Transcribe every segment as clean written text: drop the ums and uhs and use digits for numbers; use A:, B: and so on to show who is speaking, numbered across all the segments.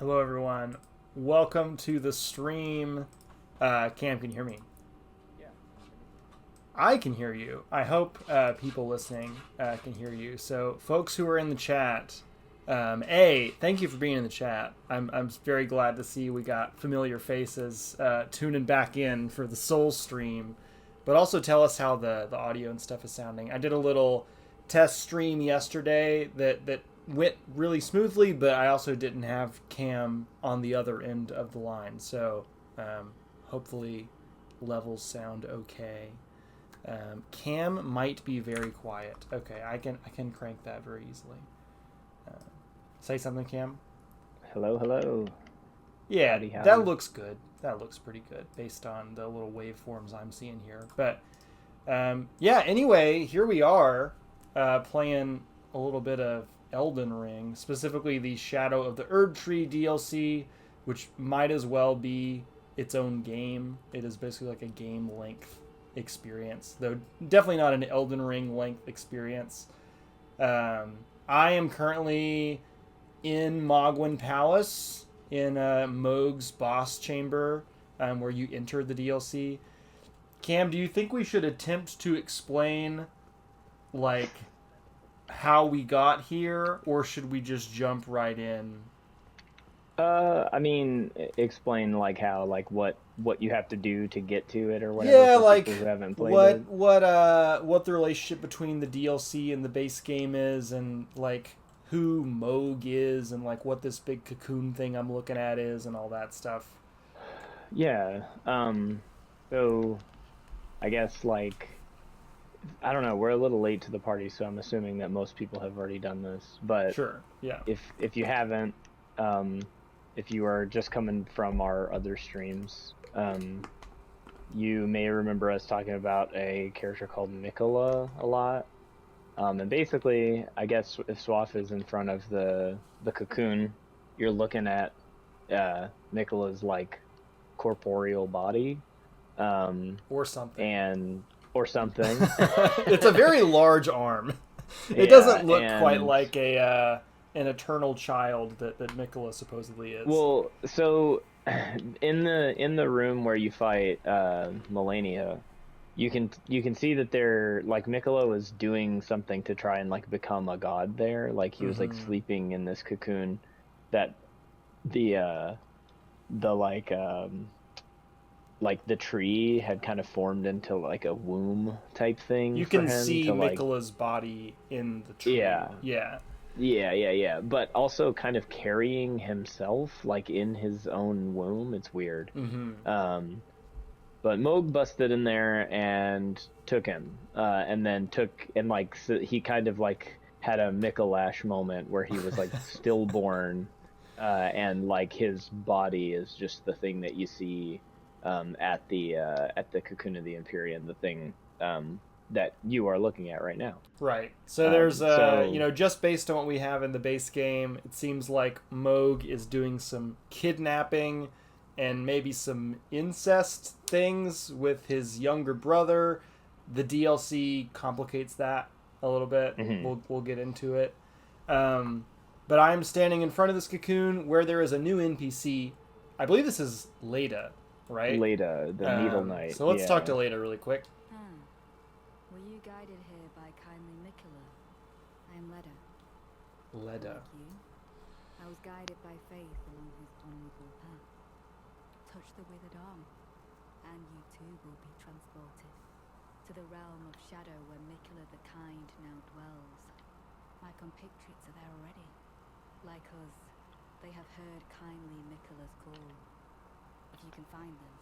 A: Hello, everyone. Welcome to the stream. Cam, can you hear me?
B: Yeah.
A: I can hear you. I hope people listening can hear you. So, folks who are in the chat, thank you for being in the chat. I'm very glad to see we got familiar faces tuning back in for the Soul stream. But also tell us how the audio and stuff is sounding. I did a little test stream yesterday that went really smoothly, but I also didn't have Cam on the other end of the line. So hopefully levels sound okay. Cam might be very quiet. Okay, I can crank that very easily. Say something, Cam.
B: Hello, hello.
A: Yeah,
B: Howdy, howdy.
A: that looks good. That looks pretty good based on the little waveforms I'm seeing here. But anyway, here we are playing a little bit of Elden Ring, specifically the Shadow of the Erdtree DLC, which might as well be its own game. It is basically like a game length experience, though definitely not an Elden Ring length experience. I am currently in Mogwyn Palace in Mohg's boss chamber, where you enter the DLC. Cam, do you think we should attempt to explain like how we got here, or should we just jump right in?
B: Explain like how, like what you have to do to get to it or whatever
A: Yeah,
B: for
A: like
B: people who haven't played
A: what
B: it.
A: what the relationship between the DLC and the base game is, and like who Mohg is, and like what this big cocoon thing I'm looking at is, and all that stuff.
B: Yeah. So I guess I don't know, we're a little late to the party, so I'm assuming that most people have already done this. But
A: Sure. Yeah.
B: if you haven't, if you are just coming from our other streams, you may remember us talking about a character called Mikola a lot. And basically, I guess if Swaff is in front of the cocoon, you're looking at Mikola's like corporeal body,
A: Or something.
B: and or something.
A: It's a very large arm. It
B: Yeah,
A: doesn't look quite
B: and
A: like a an eternal child that Mikola supposedly is.
B: well, so in the room where you fight Melania, you can see that they're like Mikola was doing something to try and like become a god there. Like he was like
A: Mm-hmm.
B: sleeping in this cocoon that the the like the tree had kind of formed into like a womb type thing
A: You
B: for
A: can
B: him
A: see
B: to like.
A: Mikola's body in the tree.
B: Yeah,
A: Yeah.
B: yeah, but also kind of carrying himself like in his own womb. It's weird.
A: Mm-hmm.
B: um But Moog busted in there and took him, and then he kind of like had a Mikolash moment where he was like stillborn, and like his body is just the thing that you see at the Cocoon of the Empyrean, the thing that you are looking at right now.
A: Right. So there's
B: So
A: just based on what we have in the base game, it seems like Mohg is doing some kidnapping and maybe some incest things with his younger brother. The DLC complicates that a little bit.
B: mhm.
A: We'll get into it. But I'm standing in front of this cocoon where there is a new NPC. I believe this is Leda, right?
B: Leda, the Needle Knight,
A: So let's talk
B: yeah.
A: to Leda really quick.
C: Were you guided here by kindly Mikola? I am Leda.
A: Leda.
C: Like you, I was guided by faith along his honorable path. Touch the withered arm, and you too will be transported to the realm of shadow where Mikola the Kind now dwells. My compatriots are there already. Like us, they have heard kindly Mikola's call. If you can find them,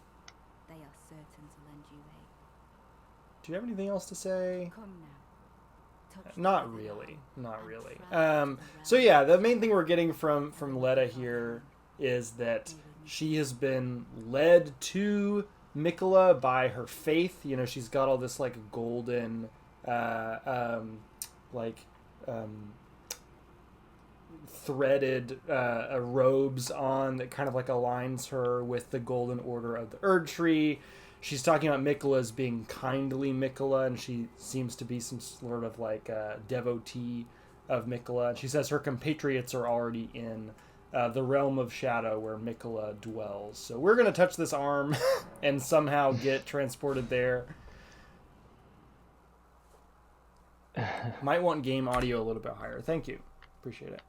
C: they are certain to lend you aid.
A: Do you have anything else to say?
C: Come now. Touch the
A: Not
C: withered
A: really.
C: arm,
A: Not
C: and
A: really.
C: travel to the
A: So
C: realm
A: yeah,
C: of
A: the main
C: shadow.
A: thing we're getting from Leda here is that she has been led to Mikola by her faith. You know, she's got all this like golden, like threaded robes on that kind of like aligns her with the golden order of the Erdtree. She's talking about Mikola as being kindly Mikola, and she seems to be some sort of like devotee of Mikola. She says her compatriots are already in the realm of shadow where Mikola dwells. So we're going to touch this arm and somehow get transported there. Might want game audio a little bit higher. Thank you. Appreciate it.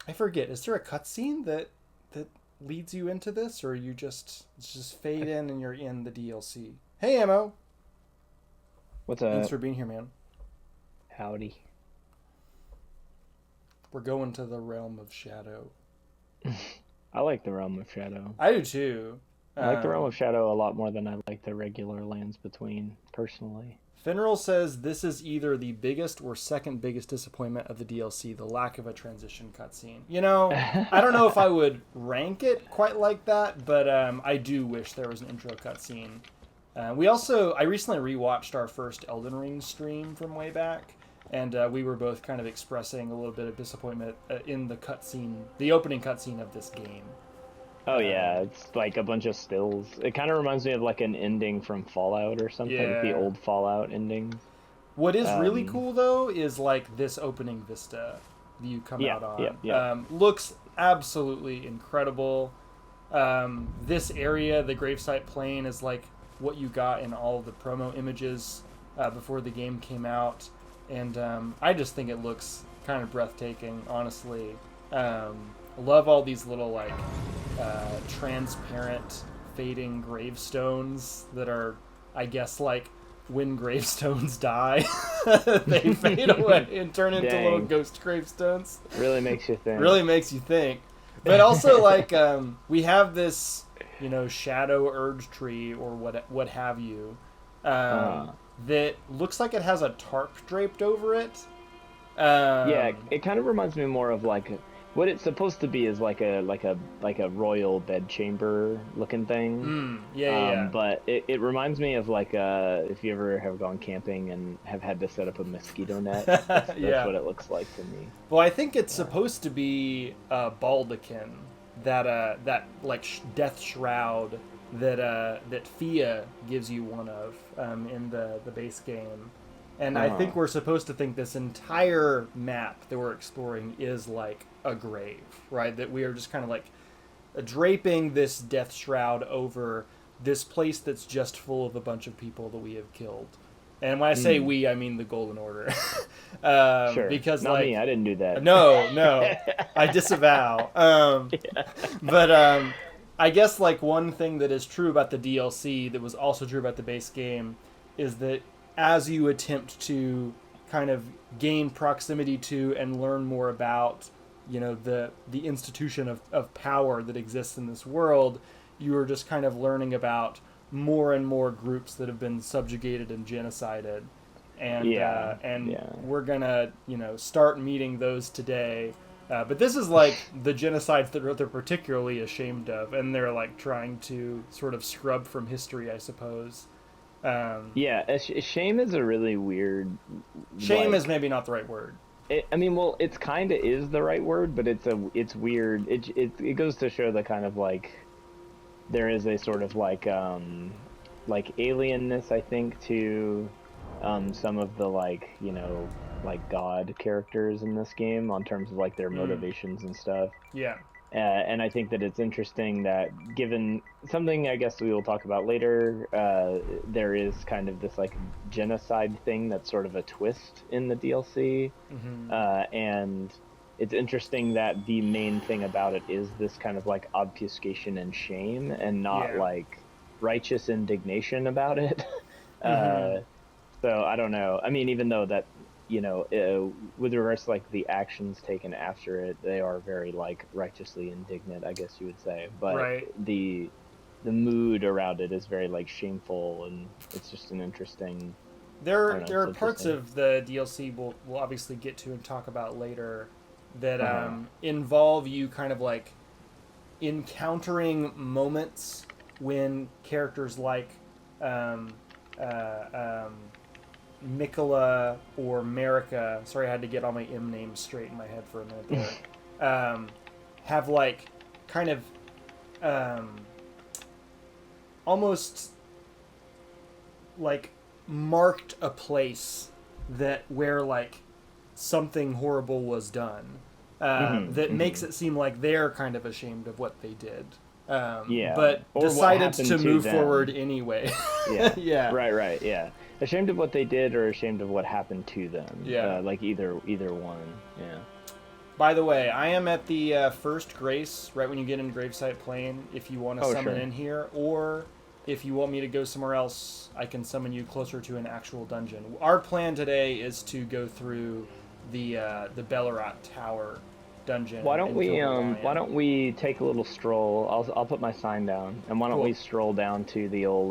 A: I forget. Is there a cutscene that leads you into this, or you just fade in and you're in the DLC? Hey, Ammo.
B: What's up?
A: Thanks for being here, man.
B: Howdy.
A: We're going to the realm of shadow.
B: I like the Realm of Shadow.
A: I do too.
B: I like the Realm of Shadow a lot more than I like the regular Lands Between, personally.
A: Finral says this is either the biggest or second biggest disappointment of the DLC, the lack of a transition cutscene. You know, I don't know if I would rank it quite like that, but I do wish there was an intro cutscene. I recently rewatched our first Elden Ring stream from way back, and we were both kind of expressing a little bit of disappointment in the opening cutscene of this game.
B: Oh yeah, it's like a bunch of stills. It kind of reminds me of like an ending from Fallout or something,
A: Yeah.
B: the old Fallout endings.
A: What is really cool though is like this opening vista you come out on. Looks absolutely incredible. This area, the gravesite plain, is like what you got in all the promo images before the game came out, and I just think it looks kind of breathtaking, honestly. Love all these little like transparent fading gravestones that are, I guess, like when gravestones die they fade away and turn into little ghost gravestones.
B: Really makes you think.
A: But also like we have this, you know, shadow Erdtree or what have you, that looks like it has a tarp draped over it.
B: Yeah, it kind of reminds me more of like what it's supposed to be is like a royal bedchamber looking thing. But it reminds me of like if you ever have gone camping and have had to set up a mosquito net. That's what it looks like to me.
A: Well, I think it's supposed to be baldachin, that like death shroud that Fia gives you one of in the base game. And I think we're supposed to think this entire map that we're exploring is like a grave, right? That we are just kind of like draping this death shroud over this place that's just full of a bunch of people that we have killed. And when I say we, I mean the Golden Order.
B: Sure.
A: Because
B: not
A: like
B: me, I didn't do that.
A: No, I disavow. But I guess like one thing that is true about the DLC that was also true about the base game is that as you attempt to kind of gain proximity to and learn more about, you know, the institution of power that exists in this world, you are just kind of learning about more and more groups that have been subjugated and genocided. And we're gonna, you know, start meeting those today. But this is like the genocides that they're particularly ashamed of, and they're like trying to sort of scrub from history, I suppose.
B: Shame is a really weird.
A: Shame is maybe not the right word.
B: It's kind of is the right word, but it's weird. It goes to show the kind of like there is a sort of like alienness, I think, to some of the like, you know, like god characters in this game on terms of like their motivations and stuff.
A: Yeah.
B: And I think that it's interesting that given something I guess we will talk about later, there is kind of this like genocide thing that's sort of a twist in the DLC. And it's interesting that the main thing about it is this kind of like obfuscation and shame and not like righteous indignation about it. So I don't know. I mean, even though that, you know, with regards to like the actions taken after it, they are very like righteously indignant, I guess you would say. But the mood around it is very like shameful, and it's just an interesting.
A: There are parts of the DLC we'll obviously get to and talk about later that involve you kind of like encountering moments when characters like Mikola or Marika, sorry I had to get all my M names straight in my head for a minute there, have like kind of almost like marked a place where like something horrible was done. That makes it seem like they're kind of ashamed of what they did. But
B: or
A: decided
B: what
A: to move
B: them.
A: forward anyway.
B: Yeah.
A: Yeah.
B: Right. Yeah. Ashamed of what they did, or ashamed of what happened to them.
A: Yeah.
B: Like either one. Yeah.
A: By the way, I am at the first grace right when you get in Gravesite Plain. If you want to summon in here, or if you want me to go somewhere else, I can summon you closer to an actual dungeon. Our plan today is to go through the Bellerat Tower dungeon.
B: Why don't we take a little stroll? I'll put my sign down, and why don't we stroll down to the old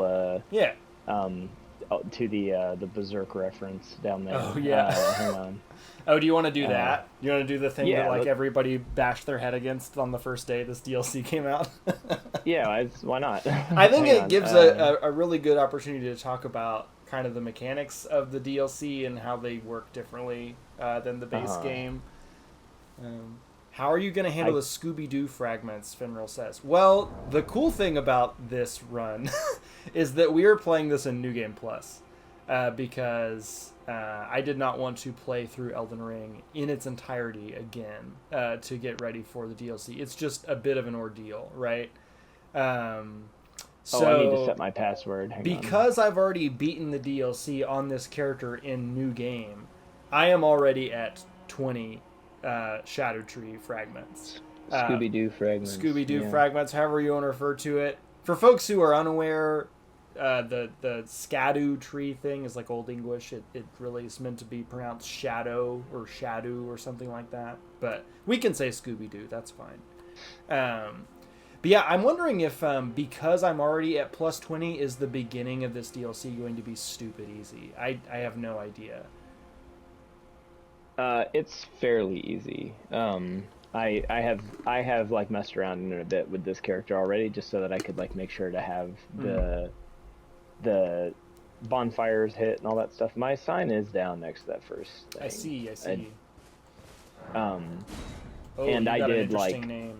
B: to the Berserk reference down there.
A: Oh yeah.
B: Hang on.
A: Oh, do you want to do that? You want to do the thing that like
B: but...
A: everybody bashed their head against on the first day this DLC came out?
B: Yeah, why not?
A: I think it gives a really good opportunity to talk about kind of the mechanics of the DLC and how they work differently than the base game. How are you going to handle the Scooby-Doo fragments, Finral says. Well, the cool thing about this run is that we are playing this in New Game Plus because I did not want to play through Elden Ring in its entirety again to get ready for the DLC. It's just a bit of an ordeal, right? So
B: I need to set my password.
A: Because I've already beaten the DLC on this character in New Game, I am already at 20 Erdtree fragments.
B: Scooby-Doo fragments.
A: Scooby-Doo fragments, however you want to refer to it. For folks who are unaware, the Scadoo tree thing is like Old English. It really is meant to be pronounced shadow or shadoo or something like that. But we can say Scooby-Doo. That's fine. But yeah, I'm wondering if because I'm already at plus 20, is the beginning of this DLC going to be stupid easy? I have no idea.
B: It's fairly easy. I have like messed around in a bit with this character already, just so that I could like make sure to have the bonfires hit and all that stuff. My sign is down next to that first thing.
A: I see.
B: And I did like
A: name.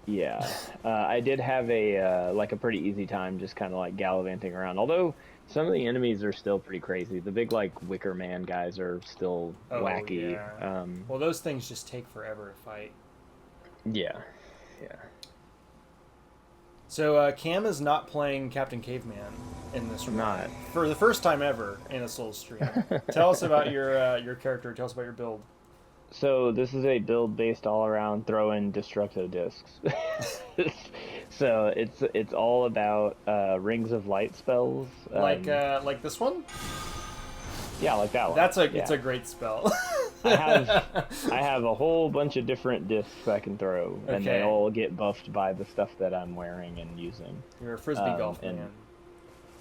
B: Yeah, I did have a like a pretty easy time just kind of like gallivanting around. Although some of the enemies are still pretty crazy. The big like Wicker Man guys are still wacky.
A: Yeah. Well, those things just take forever to fight.
B: Yeah.
A: So Cam is not playing Captain Caveman in this room.
B: Not
A: for the first time ever in a Souls stream. Tell us about your character. Tell us about your build.
B: So this is a build based all around throwing destructo discs. So it's all about rings of light spells.
A: Like this one?
B: Yeah, like that one.
A: It's a great spell.
B: I have a whole bunch of different discs I can throw, and they all get buffed by the stuff that I'm wearing and using.
A: You're a frisbee golf man.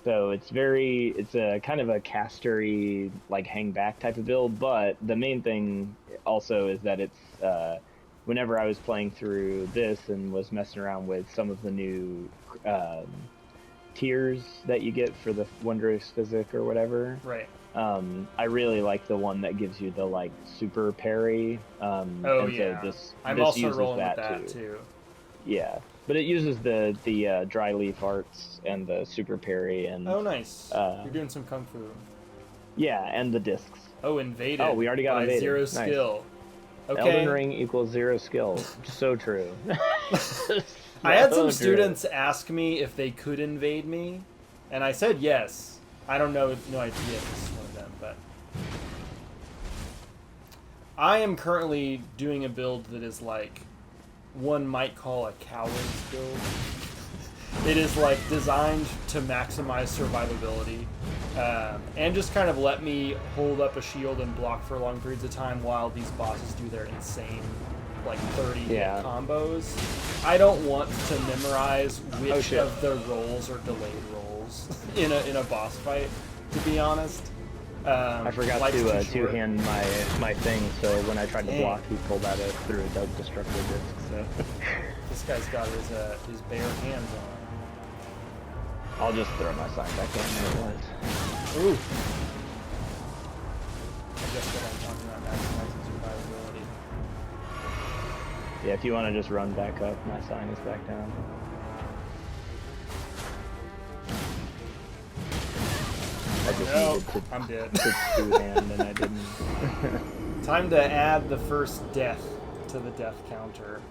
B: So it's a kind of a castery, like hang back type of build, but the main thing also is that it's whenever I was playing through this and was messing around with some of the new tiers that you get for the Wondrous Physic or whatever.
A: Right.
B: I really like the one that gives you the like super parry.
A: So I'm
B: this
A: also
B: uses
A: rolling
B: that
A: with that too.
B: Yeah. But it uses the dry leaf arts and the super parry and
A: nice. You're doing some kung fu.
B: Yeah, and the discs.
A: Invaded.
B: Oh, we already got invaded.
A: 0
B: nice.
A: Skill. Okay.
B: Elden Ring equals 0 skill. So true.
A: I had some students ask me if they could invade me, and I said yes. I don't know, no idea if this is one of them, but I am currently doing a build that is like one might call a coward's build. It is like designed to maximize survivability and just kind of let me hold up a shield and block for long periods of time while these bosses do their insane like 30 hit combos. I don't want to memorize which of the rolls are delayed rolls in a boss fight, to be honest.
B: I forgot to two-hand my thing, so when I tried to block, he pulled out through a destructive disc. So
A: this guy's got his bare hands on.
B: I'll just throw my sign back in there once.
A: Ooh. I guess what I'm talking about maximizing survivability.
B: Yeah, if you want to just run back up, my sign is back down. just
A: No,
B: needed to,
A: I'm dead.
B: to two-hand, and I didn't.
A: Time to add the first death to the death counter.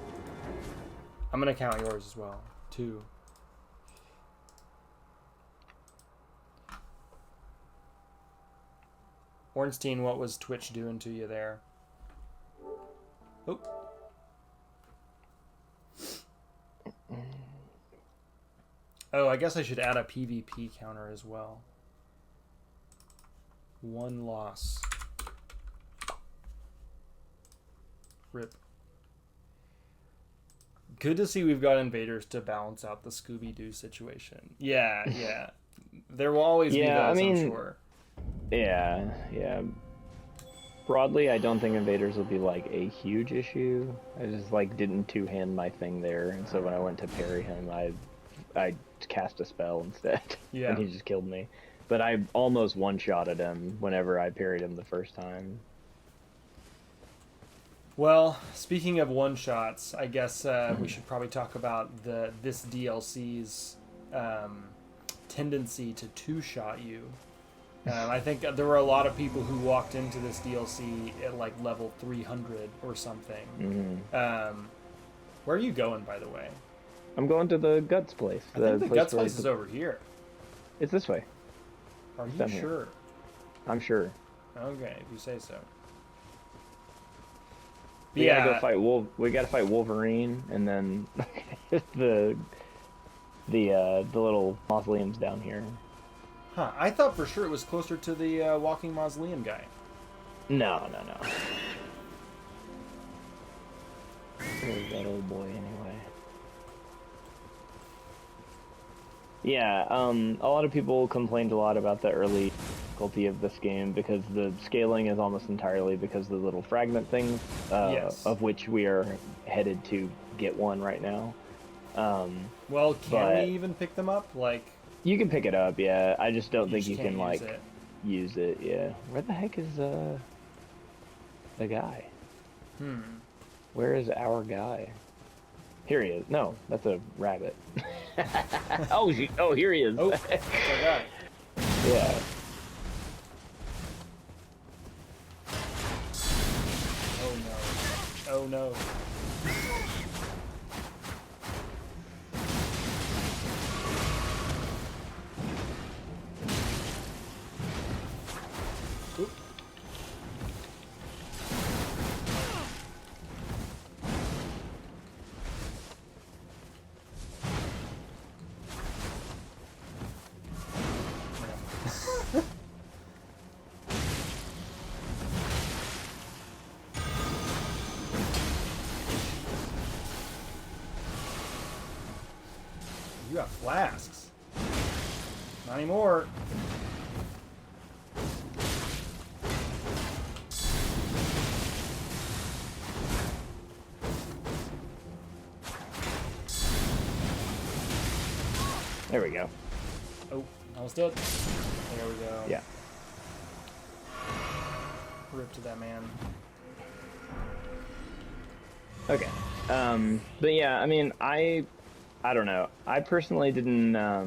A: I'm gonna count yours as well. 2. Ornstein, what was Twitch doing to you there? Oh. Oh, I guess I should add a PvP counter as well. 1 loss. Rip. Good to see we've got invaders to balance out the Scooby-Doo situation. Yeah, yeah. There will always be those, I'm sure.
B: Yeah, yeah. Broadly, I don't think invaders will be like a huge issue. I just like didn't two-hand my thing there, and so when I went to parry him, I cast a spell instead,
A: Yeah.
B: and he just killed me. But I almost one-shotted him whenever I parried him the first time.
A: Well, speaking of one-shots, I guess we should probably talk about this DLC's tendency to two-shot you. I think there were a lot of people who walked into this DLC at like level 300 or something.
B: Mm-hmm.
A: Where are you going, by the way?
B: I'm going to the Guts place.
A: I think the Guts place is over here.
B: It's this way.
A: Are
B: It's
A: you
B: down
A: sure?
B: here. I'm sure.
A: Okay, if you say so.
B: We gotta go fight We gotta fight Wolverine, and then the little mausoleums down here.
A: Huh, I thought for sure it was closer to the walking mausoleum guy.
B: No. Where's that old boy anyway? Yeah, a lot of people complained a lot about the early difficulty of this game because the scaling is almost entirely because of the little fragment things,
A: Yes.
B: of which we are headed to get one right now.
A: Well, can we even pick them up? Like,
B: you can pick it up, yeah. I just don't think
A: just
B: you can
A: can't
B: like
A: use it.
B: use it, yeah. Where the heck is the guy? Where is our guy? Here he is. No, that's a rabbit. oh, here he is.
A: Oh, that's our guy.
B: Yeah.
A: Oh no. Oh no. Oop. You got flasks. Not anymore.
B: There we go.
A: Oh, almost dead. There we go.
B: Yeah.
A: Rip to that man.
B: Okay. But yeah, I mean, I don't know. I personally didn't, I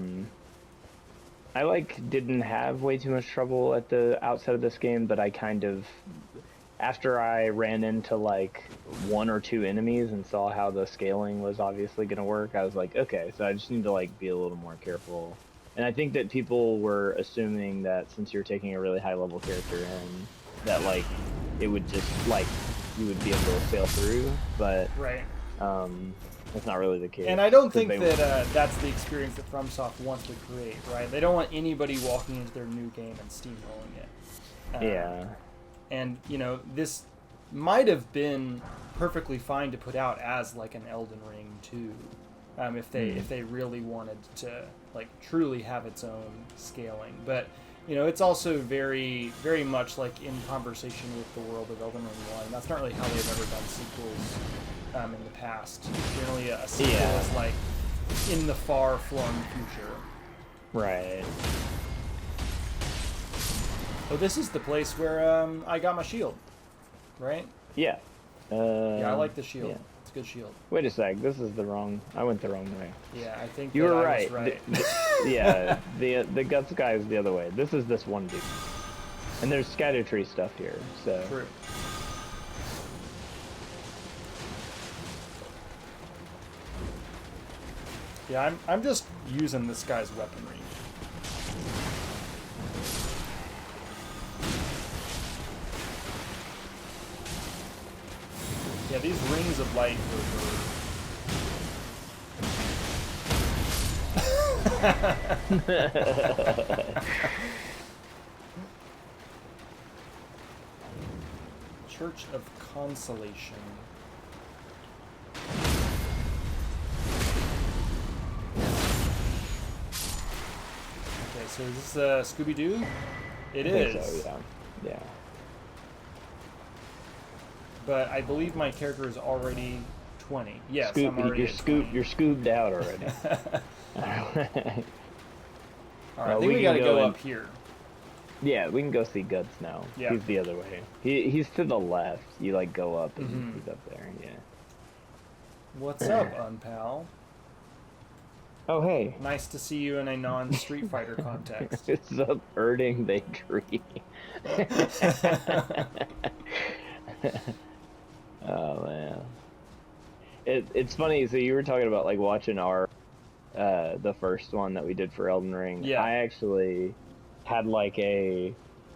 B: didn't have way too much trouble at the outset of this game, but I kind of, after I ran into like 1 or 2 enemies and saw how the scaling was obviously going to work, I was like, okay, so I just need to like be a little more careful. And I think that people were assuming that since you're taking a really high level character in, that like it would just like you would be able to sail through, but
A: Right.
B: that's not really the case.
A: And I don't think that that's the experience that FromSoft wants to create, right? They don't want anybody walking into their new game and steamrolling it.
B: Yeah.
A: And, you know, this might have been perfectly fine to put out as like an Elden Ring 2, if they really wanted to like truly have its own scaling. But, you know, it's also very, very much like in conversation with the world of Elden Ring 1. That's not really how they've ever done sequels in the past. Generally, a sequel is like in the far-flung future.
B: Right.
A: Oh, this is the place where I got my shield, right?
B: Yeah.
A: Yeah, I like the shield.
B: Yeah.
A: It's a good shield.
B: Wait a sec. This is I went the wrong way.
A: Yeah, I think
B: You
A: that
B: were
A: I
B: right.
A: was right.
B: Yeah, the guts guy is the other way. This is this one dude. And there's scatter tree stuff here, so.
A: True. Yeah, I'm just using this guy's weaponry. Yeah, these rings of light were... Church of Consolation. Okay, so is this Scooby-Doo? It is.
B: I think so, yeah. Yeah.
A: But I believe my character is already 20. Yes,
B: Scoop,
A: I'm already
B: you're scooped out already.
A: Alright, I think we gotta go up here.
B: Yeah, we can go see Guts now.
A: Yeah.
B: He's the other way. He's to the left. You like go up and he's up there, yeah.
A: What's up, Unpal?
B: Oh, hey.
A: Nice to see you in a non-Street Fighter context.
B: It's up Erding the tree. Oh, man. It's funny, so you were talking about, like, watching our, the first one that we did for Elden Ring.
A: Yeah.
B: I actually had, like, a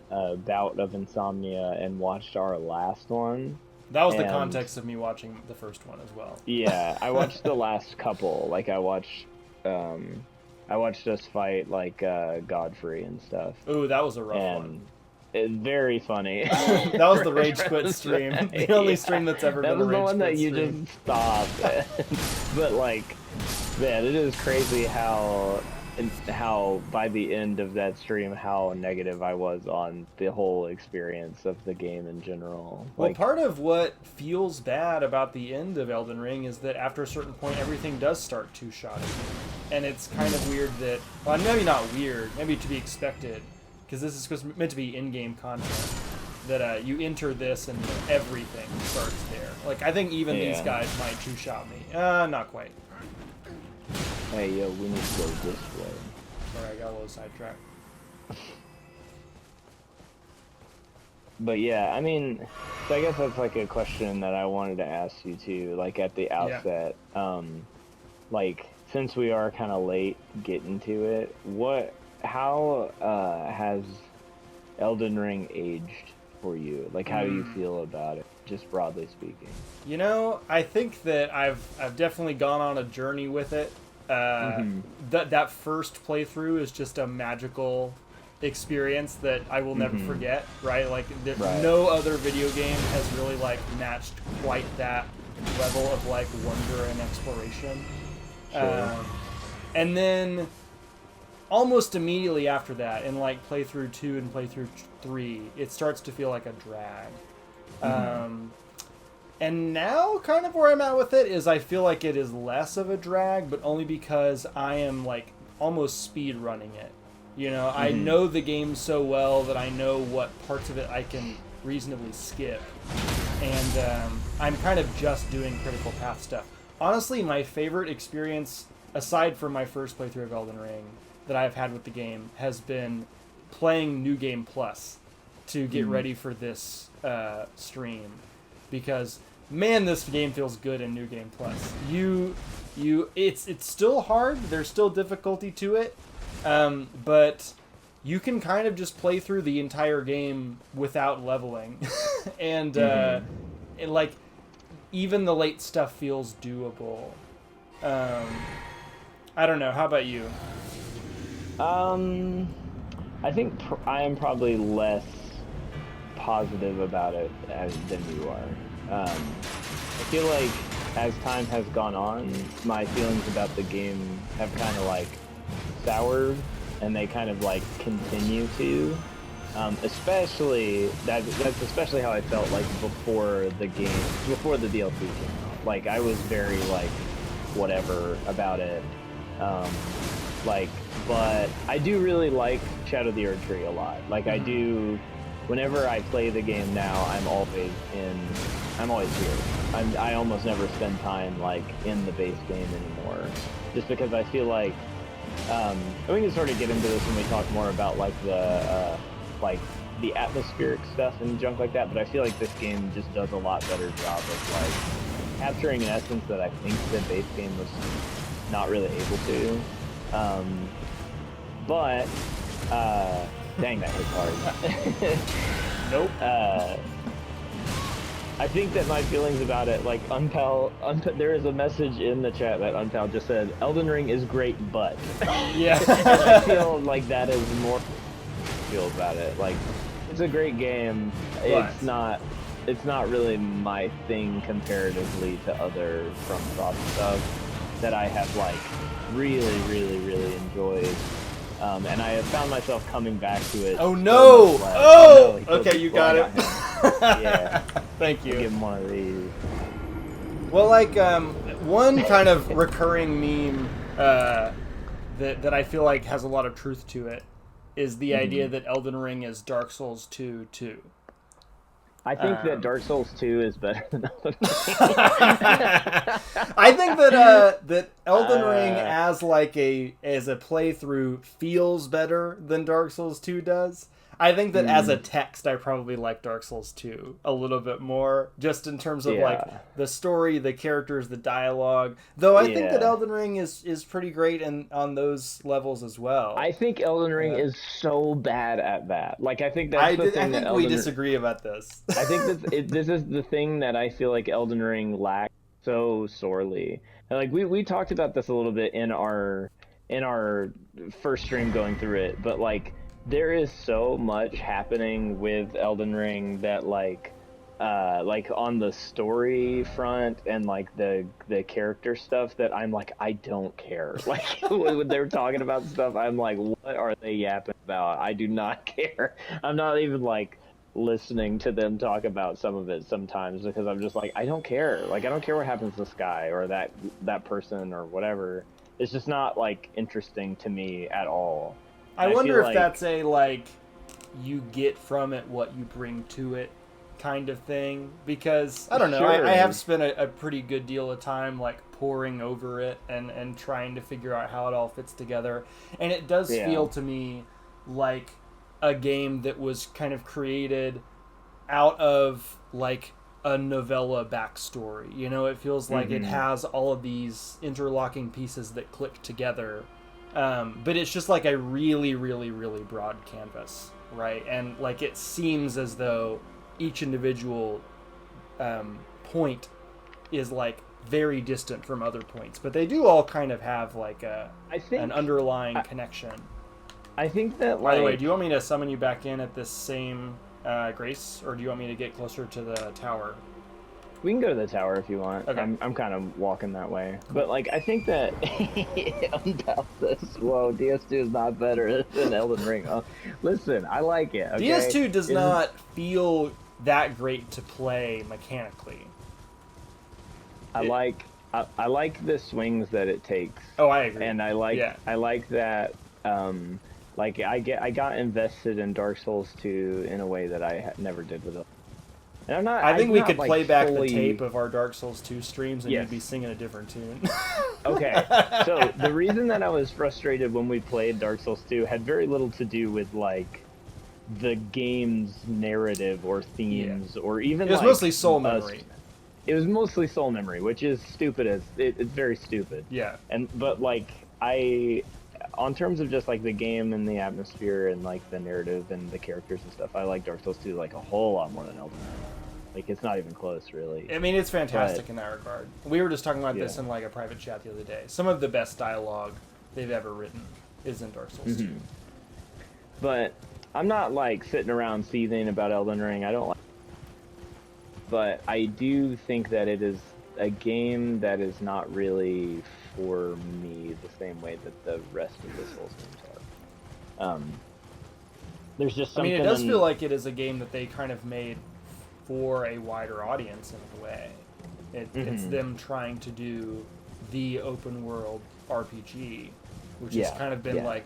B: bout of insomnia and watched our last one.
A: That was the context of me watching the first one as well.
B: Yeah, I watched the last couple. Like, I watched us fight, like, Godfrey and stuff.
A: Ooh, that was a rough one.
B: It's very funny.
A: That was the Rage Quit stream. The only stream that's ever been a Rage Quit stream.
B: That was the one that you just stopped. But, like, man, it is crazy how by the end of that stream, how negative I was on the whole experience of the game in general.
A: Well,
B: Like,
A: part of what feels bad about the end of Elden Ring is that after a certain point, everything does start two-shotting. And it's kind of weird that, well, maybe not weird, maybe to be expected, because this is meant to be in-game content, that you enter this and everything starts there. Like, I think even these guys might two-shot me. Not quite.
B: hey, yo, we need to go this way.
A: Sorry, I got a little sidetracked.
B: But yeah, I mean, so I guess that's like a question that I wanted to ask you too, like at the outset. Yeah. Like, since we are kind of late getting to it, how has Elden Ring aged for you? Like, how do you feel about it, just broadly speaking?
A: You know, I think that I've definitely gone on a journey with it. That first playthrough is just a magical experience that I will never forget, right? Like, no other video game has really, like, matched quite that level of, like, wonder and exploration.
B: Sure.
A: And then almost immediately after that, in, like, playthrough 2 and playthrough 3, it starts to feel like a drag. And now, kind of where I'm at with it is I feel like it is less of a drag, but only because I am, like, almost speed running it. You know, I know the game so well that I know what parts of it I can reasonably skip. And I'm kind of just doing critical path stuff. Honestly, my favorite experience, aside from my first playthrough of Elden Ring, that I've had with the game has been playing New Game Plus to get ready for this stream. Because, man, this game feels good in New Game Plus. It's still hard. There's still difficulty to it. But you can kind of just play through the entire game without leveling. And, like, even the late stuff feels doable. I don't know. How about you?
B: I think I am probably less positive about it than you are. I feel like as time has gone on, my feelings about the game have kind of, like, soured, and they kind of, like, continue to. Especially that's especially how I felt, like, before the DLC came out. Like, I was very, like, whatever about it. Like, but I do really like Shadow of the Erdtree a lot. Like, I do. Whenever I play the game now, I'm always here. I almost never spend time, like, in the base game anymore, just because I feel like And we can sort of get into this when we talk more about like the atmospheric stuff and junk like that. But I feel like this game just does a lot better job of like capturing an essence that I think the base game was not really able to. But dang, that hits hard.
A: Nope.
B: I think that my feelings about it, like Unpal, there is a message in the chat that Unpal just said, Elden Ring is great, but.
A: Yeah.
B: And I feel like that is more feel about it. Like, it's a great game. It's not really my thing comparatively to other FromSoft stuff that I have like really, really, really enjoyed. And I have found myself coming back to it.
A: Oh no! Oh!
B: No,
A: okay, you got it.
B: Yeah.
A: Thank you.
B: I'll give him one of these.
A: Well, like, one kind of recurring meme that I feel like has a lot of truth to it is the idea that Elden Ring is Dark Souls 2 too.
B: I think that Dark Souls 2 is better than Elden Ring.
A: I think that Elden Ring as a playthrough feels better than Dark Souls 2 does. I think that as a text, I probably like Dark Souls 2 a little bit more, just in terms of like the story, the characters, the dialogue. Though I think that Elden Ring is pretty great on those levels as well.
B: I think Elden Ring is so bad at that. Like I think that's
A: I think we disagree about this.
B: I think this is the thing that I feel like Elden Ring lacks so sorely. And like we talked about this a little bit in our first stream going through it, but like there is so much happening with Elden Ring that like on the story front and like the character stuff that I'm like, I don't care. Like when they're talking about stuff, I'm like, what are they yapping about? I do not care. I'm not even like listening to them talk about some of it sometimes because I'm just like, I don't care. Like I don't care what happens to this guy or that person or whatever. It's just not like interesting to me at all.
A: I wonder if that's a like you get from it what you bring to it kind of thing, because I don't know, I have spent a pretty good deal of time like poring over it and trying to figure out how it all fits together, and it does feel to me like a game that was kind of created out of like a novella backstory. You know, it feels like it has all of these interlocking pieces that click together. But it's just like a really, really, really broad canvas, right? And like it seems as though each individual point is like very distant from other points, but they do all kind of have like an underlying connection.
B: I think that.
A: By the way, do you want me to summon you back in at this same Grace, or do you want me to get closer to the tower?
B: We can go to the tower if you want.
A: Okay.
B: I'm kind of walking that way. But, like, I think that... Unpal says, whoa, DS2 is not better than Elden Ring. Oh, listen, I like it, okay?
A: DS2 does not feel that great to play mechanically.
B: I like the swings that it takes.
A: Oh, I agree.
B: And I like that... like, I got invested in Dark Souls 2 in a way that I never did with it. And
A: I think we could
B: like,
A: play back the tape of our Dark Souls 2 streams and you'd be singing a different tune.
B: Okay, so the reason that I was frustrated when we played Dark Souls 2 had very little to do with, like, the game's narrative or themes or even,
A: it was mostly soul memory.
B: It was mostly soul memory, which is stupid it's very stupid.
A: Yeah.
B: But, like, on terms of just like the game and the atmosphere and like the narrative and the characters and stuff, I like Dark Souls 2 like a whole lot more than Elden Ring. Like it's not even close, really.
A: I mean, it's fantastic in that regard. We were just talking about this in like a private chat the other day. Some of the best dialogue they've ever written is in Dark Souls 2.
B: But I'm not like sitting around seething about Elden Ring. I don't like. But I do think that it is a game that is not really for me the same way that the rest of the Souls games are. There's just something.
A: I mean, it does feel like it is a game that they kind of made for a wider audience in a way. It's them trying to do the open world RPG, which has kind of been like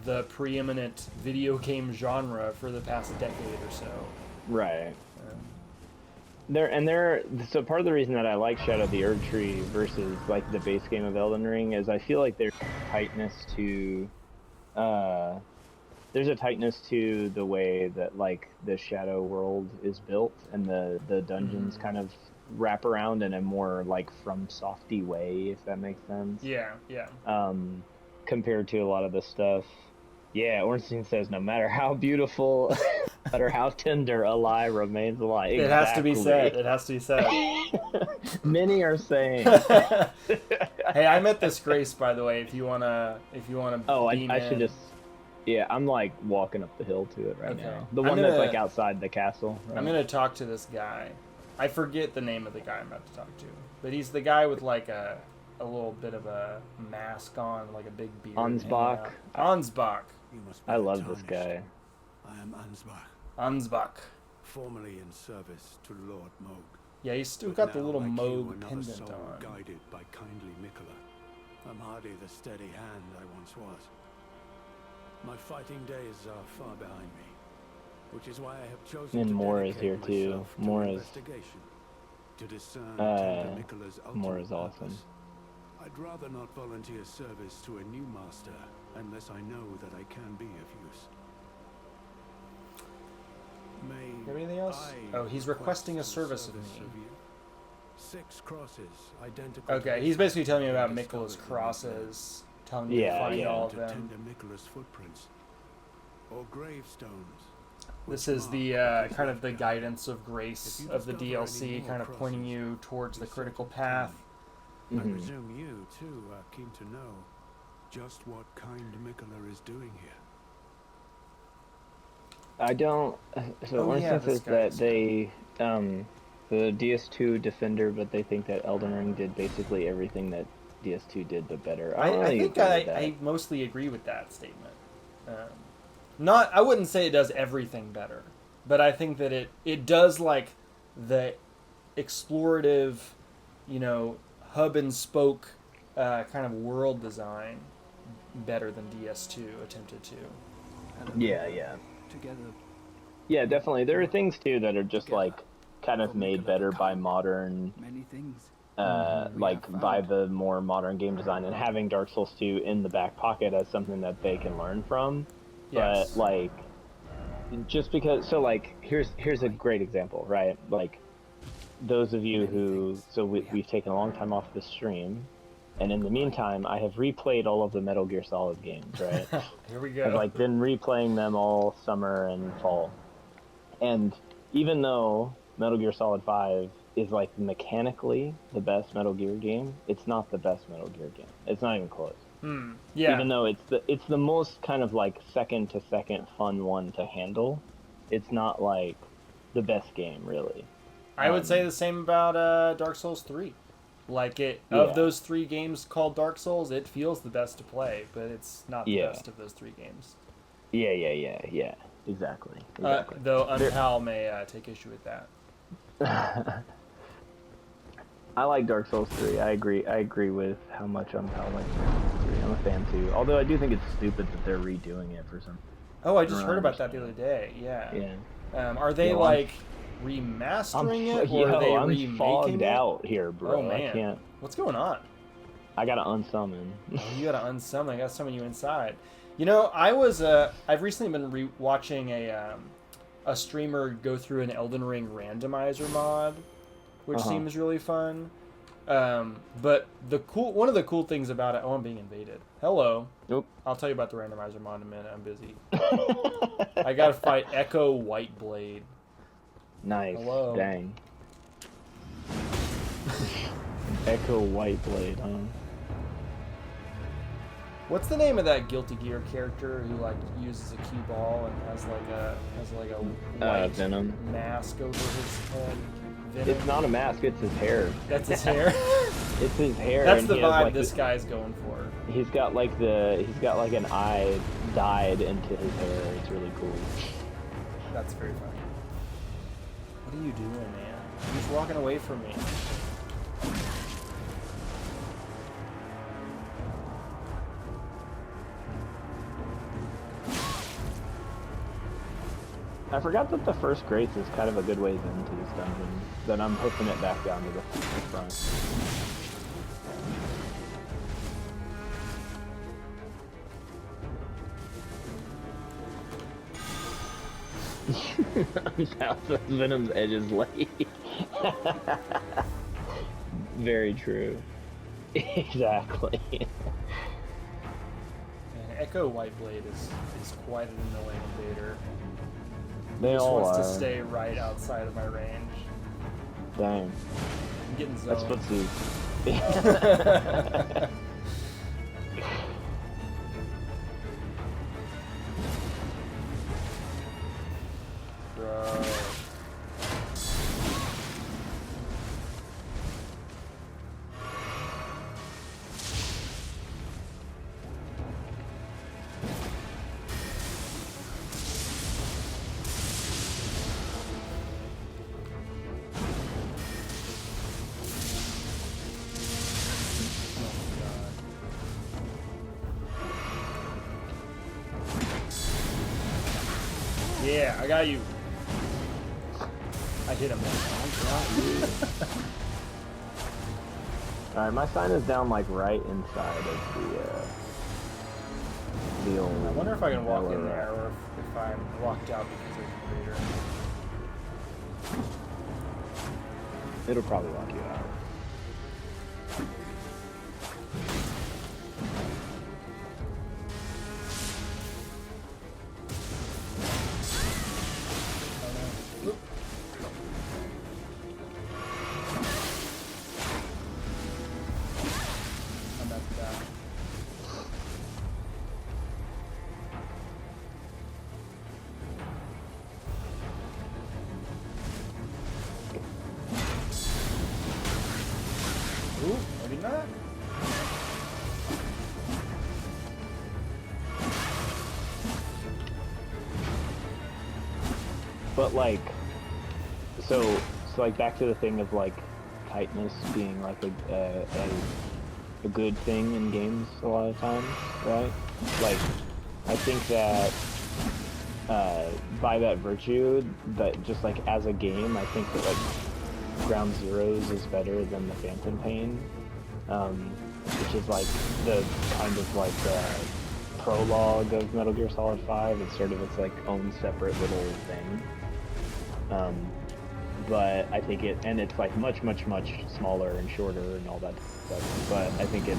A: the preeminent video game genre for the past decade or so.
B: Right. So part of the reason that I like Shadow of the Erdtree versus like the base game of Elden Ring is I feel like there's tightness to there's a tightness to the way that like the Shadow world is built, and the dungeons kind of wrap around in a more like from softy way, if that makes sense.
A: Yeah, yeah.
B: Compared to a lot of the stuff. Yeah, Ornstein says no matter how beautiful, no matter how tender a lie remains a lie.
A: It has to be said. It has to be said.
B: Many are saying.
A: Hey, I met this Grace, by the way. If you wanna.
B: Oh, I should just. Yeah, I'm like walking up the hill to it right now. The one that's like outside the castle. Right?
A: I'm gonna talk to this guy. I forget the name of the guy I'm about to talk to, but he's the guy with like a little bit of a mask on, like a big beard.
B: Ansbach.
A: Ansbach.
B: I love this guy.
D: I am Ansbach.
A: Ansbach.
D: Formerly in service to Lord Moog.
A: Yeah, he's still got the little
D: like
A: Moog
D: you,
A: pendant
D: soul
A: on.
D: Guided by kindly Mikola. I'm hardly the steady hand I once was. My fighting days are far behind me, which is why I have chosen
B: and
D: to
B: Moore is here
D: dedicate
B: too.
D: myself to
B: Moore is
D: investigation, to discern tender Mikola's
B: Moore is
D: ultimate
B: awesome.
D: purpose. I'd rather not volunteer service to a new master unless I know that I can be of use. May
A: Anything else?
D: I
A: Oh, he's
D: request
A: requesting a
D: the
A: service of me.
D: you? 6 crosses, identical.
A: Okay, he's basically telling me about Mikola's crosses, telling me to find all of
D: to
A: them.
D: tender Mikola's footprints, or gravestones.
A: This is the kind of the guidance of grace of the DLC, kind of pointing you towards the critical path.
D: I presume you, too, are keen to know just what kind Mikola is doing here.
B: I don't. So one
A: yeah,
B: sense is that they, the DS2 Defender, but they think that Elden Ring did basically everything that DS2 did, but better.
A: I think I mostly agree with that statement. I wouldn't say it does everything better, but I think that it does like the explorative, hub and spoke kind of world design better than DS2 attempted to.
B: Yeah.
D: Together.
B: Yeah, definitely. There are things too that are just like kind of made better by modern,
D: Many things.
B: like by the more modern game design, and having Dark Souls 2 in the back pocket as something that they can learn from.
A: Yes.
B: But like, just because, so like, here's a great example, right? Like, those of you who, we've taken a long time off the stream, and in the meantime, I have replayed all of the Metal Gear Solid games, right?
A: Here we go.
B: I've like been replaying them all summer and fall, and even though Metal Gear Solid 5 is like mechanically the best Metal Gear game, it's not the best Metal Gear game. It's not even close.
A: Yeah.
B: Even though it's the most kind of like second to second fun one to handle, it's not like the best game really.
A: I would say the same about Dark Souls 3. Like of those 3 games called Dark Souls, it feels the best to play, but it's not the best of those 3 games.
B: Yeah. Exactly.
A: Though Unpal may take issue with that.
B: I like Dark Souls 3. I agree with how much Unpal likes Dark Souls 3. I'm a fan too. Although I do think it's stupid that they're redoing it for some.
A: Oh, I just heard about that the other day. Yeah.
B: Yeah.
A: Are they remastering it, or are they
B: I'm
A: remaking
B: fogged
A: it?
B: out here, bro.
A: Oh man,
B: I can't.
A: What's going on?
B: I gotta unsummon.
A: You gotta unsummon. I gotta summon you inside. I've recently been watching a streamer go through an Elden Ring randomizer mod, which seems really fun. But one of the cool things about it. Oh, I'm being invaded. Hello.
B: Nope.
A: I'll tell you about the randomizer mod in a minute. I'm busy. I gotta fight Echo Whiteblade.
B: Nice.
A: Hello.
B: Dang. Echo Whiteblade, huh?
A: What's the name of that Guilty Gear character who uses a cue ball and has like a white
B: Venom
A: mask over his head? Venom?
B: It's not a mask. It's his hair.
A: That's his hair.
B: It's his hair.
A: That's
B: and
A: the
B: he has,
A: vibe
B: like,
A: this guy's going for.
B: He's got like an eye dyed into his hair. It's really cool.
A: That's very funny. What are you doing, man? He's walking away from me.
B: I forgot that the first Grace is kind of a good ways into this dungeon. Then I'm hoofing it back down to the front. South of Venom's edge is late. Very true. Exactly.
A: And Echo Whiteblade is quite an annoying invader.
B: They
A: He just
B: all
A: wants
B: are.
A: to stay right outside of my range.
B: Dang.
A: I'm getting
B: That's
A: zoned.
B: footsie.
A: Bro. Yeah, I got you. I hit him.
B: Alright, my sign is down like right inside of the old...
A: I wonder if I can walk in
B: lower
A: there
B: right.
A: or if I'm locked out because there's a crater.
B: It'll probably lock you out.
A: I'm at that. Ooh, maybe not.
B: But like, so like back to the thing of like tightness being like a good thing in games a lot of times, right? Like, I think that by that virtue, that just like as a game, I think that like Ground Zeroes is better than the Phantom Pain, which is like the kind of like prologue of Metal Gear Solid 5. It's sort of its like own separate little thing. But I think and it's like much smaller and shorter and all that stuff. But I think it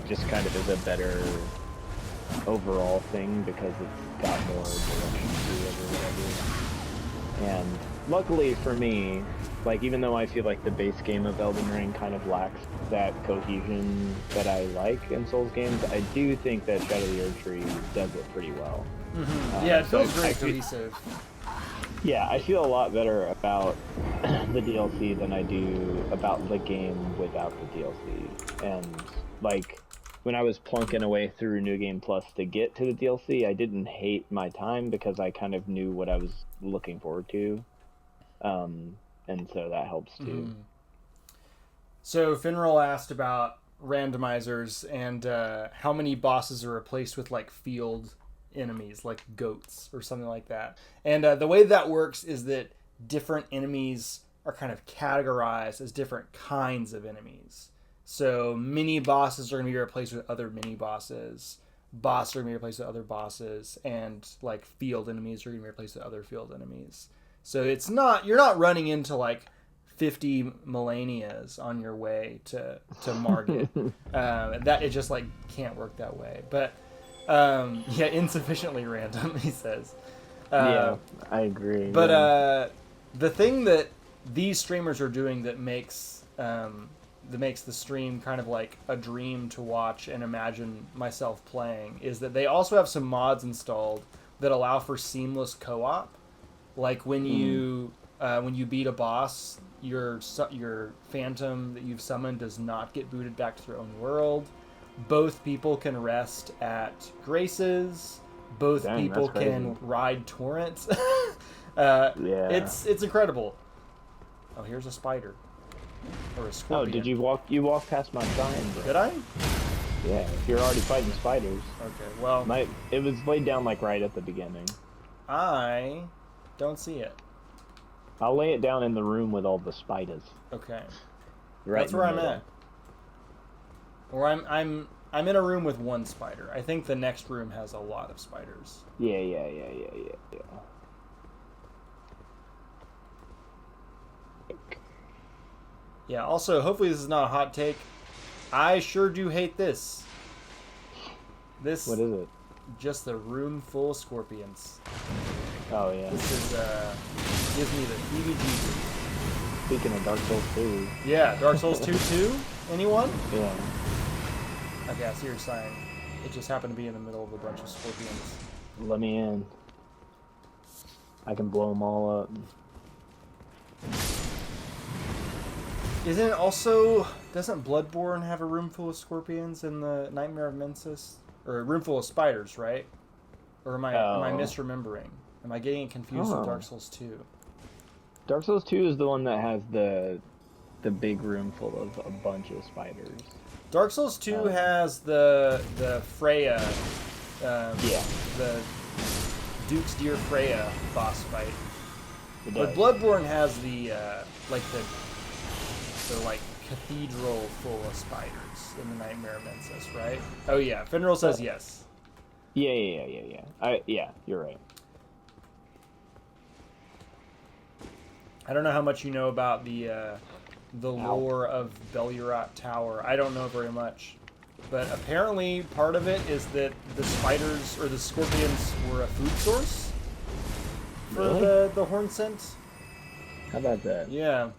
B: just kind of is a better overall thing because it's got more direction to it or whatever. And luckily for me, like even though I feel like the base game of Elden Ring kind of lacks that cohesion that I like in Souls games, I do think that Shadow of the Erdtree does it pretty well.
A: Yeah, it feels
B: so
A: very
B: I feel-
A: cohesive.
B: Yeah, I feel a lot better about the DLC than I do about the game without the DLC. And like when I was plunking away through New Game Plus to get to the DLC, I didn't hate my time because I kind of knew what I was looking forward to. And so that helps too.
A: So Finral asked about randomizers and how many bosses are replaced with like field enemies, like goats or something like that. And the way that works is that different enemies are kind of categorized as different kinds of enemies. So mini bosses are going to be replaced with other mini bosses. Bosses are going to be replaced with other bosses, and like field enemies are going to be replaced with other field enemies. So it's not, you're not running into like 50 Millennias on your way to Margit. That it just like can't work that way. But yeah, insufficiently random, he says.
B: Yeah, I agree.
A: But the thing that these streamers are doing that makes the stream kind of like a dream to watch and imagine myself playing is that they also have some mods installed that allow for seamless co-op. Like when you beat a boss, your phantom that you've summoned does not get booted back to their own world. Both people can rest at Graces. Both
B: Dang,
A: people
B: that's crazy.
A: can ride torrents.
B: Yeah.
A: It's incredible. Oh, here's a spider. Or a scorpion.
B: Oh, did you walk past my sign, bro?
A: Did I?
B: Yeah, if you're already fighting spiders.
A: Okay, well,
B: It was laid down like right at the beginning.
A: I Don't see it.
B: I'll lay it down in the room with all the spiders.
A: Okay.
B: Right
A: That's
B: in
A: where
B: the
A: I'm
B: middle.
A: at. Or I'm in a room with one spider. I think the next room has a lot of spiders.
B: Yeah.
A: Yeah, also, hopefully this is not a hot take. I sure do hate this.
B: What is it?
A: Just a room full of scorpions.
B: Oh, yeah.
A: This is, gives me the heebie-jeebies.
B: Speaking of Dark Souls 2.
A: Yeah, Dark Souls 2 too? Anyone?
B: Yeah.
A: Okay, I see your sign. It just happened to be in the middle of a bunch of scorpions.
B: Let me in. I can blow them all up.
A: Isn't it also... Doesn't Bloodborne have a room full of scorpions in the Nightmare of Mensis? Or a room full of spiders, right? Or am I misremembering? Am I getting it confused with Dark Souls 2?
B: Dark Souls 2 is the one that has the big room full of a bunch of spiders.
A: Dark Souls 2 has the Freya...
B: yeah.
A: The Duke's Dear Freya boss fight.
B: It
A: But
B: does.
A: Bloodborne has the cathedral full of spiders in the Nightmare of Mensis, right? Oh yeah, Finral says yes.
B: Yeah. Yeah, you're right.
A: I don't know how much you know about the lore of Belurot Tower. I don't know very much. But apparently part of it is that the spiders or the scorpions were a food source for
B: Really?
A: the horn scent.
B: How about that?
A: Yeah.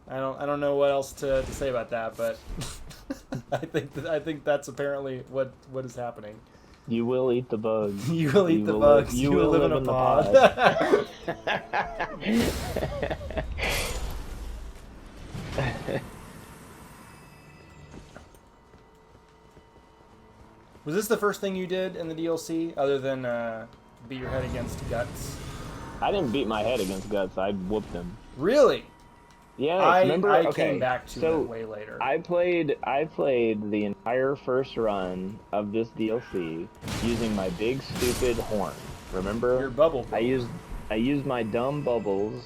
A: I don't know what else to say about that, but I think that's apparently what is happening.
B: You will eat the bugs.
A: You will eat the bugs. You will live in a pod. Was this the first thing you did in the DLC, other than beat your head against Guts?
B: I didn't beat my head against Guts. I whooped him.
A: Really?
B: Yeah, remember?
A: I
B: Okay,
A: came back to
B: so
A: it way later.
B: I played the entire first run of this DLC using my big stupid horn. Remember?
A: Your bubble.
B: I used my dumb bubbles,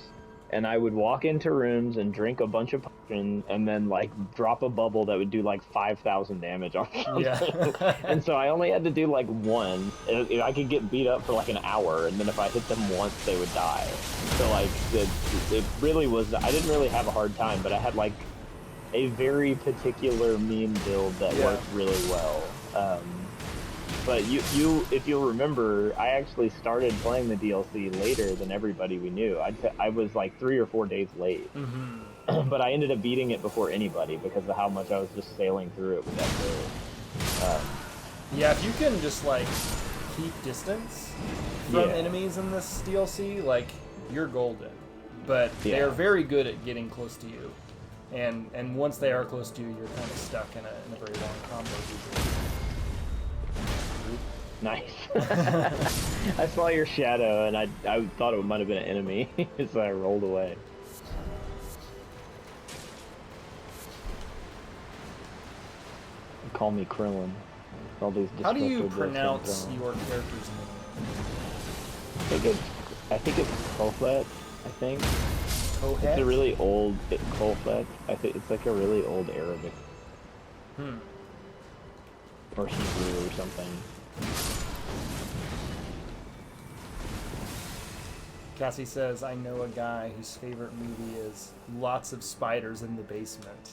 B: and I would walk into rooms and drink a bunch of potion, and then like drop a bubble that would do like 5,000 damage on something.
A: Yeah.
B: And so I only had to do like one. I could get beat up for like an hour, and then if I hit them once, they would die. So like it really was. I didn't really have a hard time, but I had like a very particular meme build that worked really well. But if you'll remember, I actually started playing the DLC later than everybody we knew. I was like 3 or 4 days late.
A: Mm-hmm.
B: But I ended up beating it before anybody because of how much I was just sailing through it with that build.
A: Yeah, if you can just like keep distance from enemies in this DLC, like you're golden. But they are very good at getting close to you, and once they are close to you, you're kind of stuck in a very long combo usually.
B: Nice. I saw your shadow, and I thought it might have been an enemy, so I rolled away. Call me Krillin. All these
A: How do you
B: destructive
A: pronounce
B: syndrome.
A: your character's name?
B: I think it's Kofet. I think
A: Kohet?
B: it's a really old Kofet. I think it's like a really old Arabic or Hebrew or something.
A: Cassie says, I know a guy whose favorite movie is Lots of Spiders in the Basement.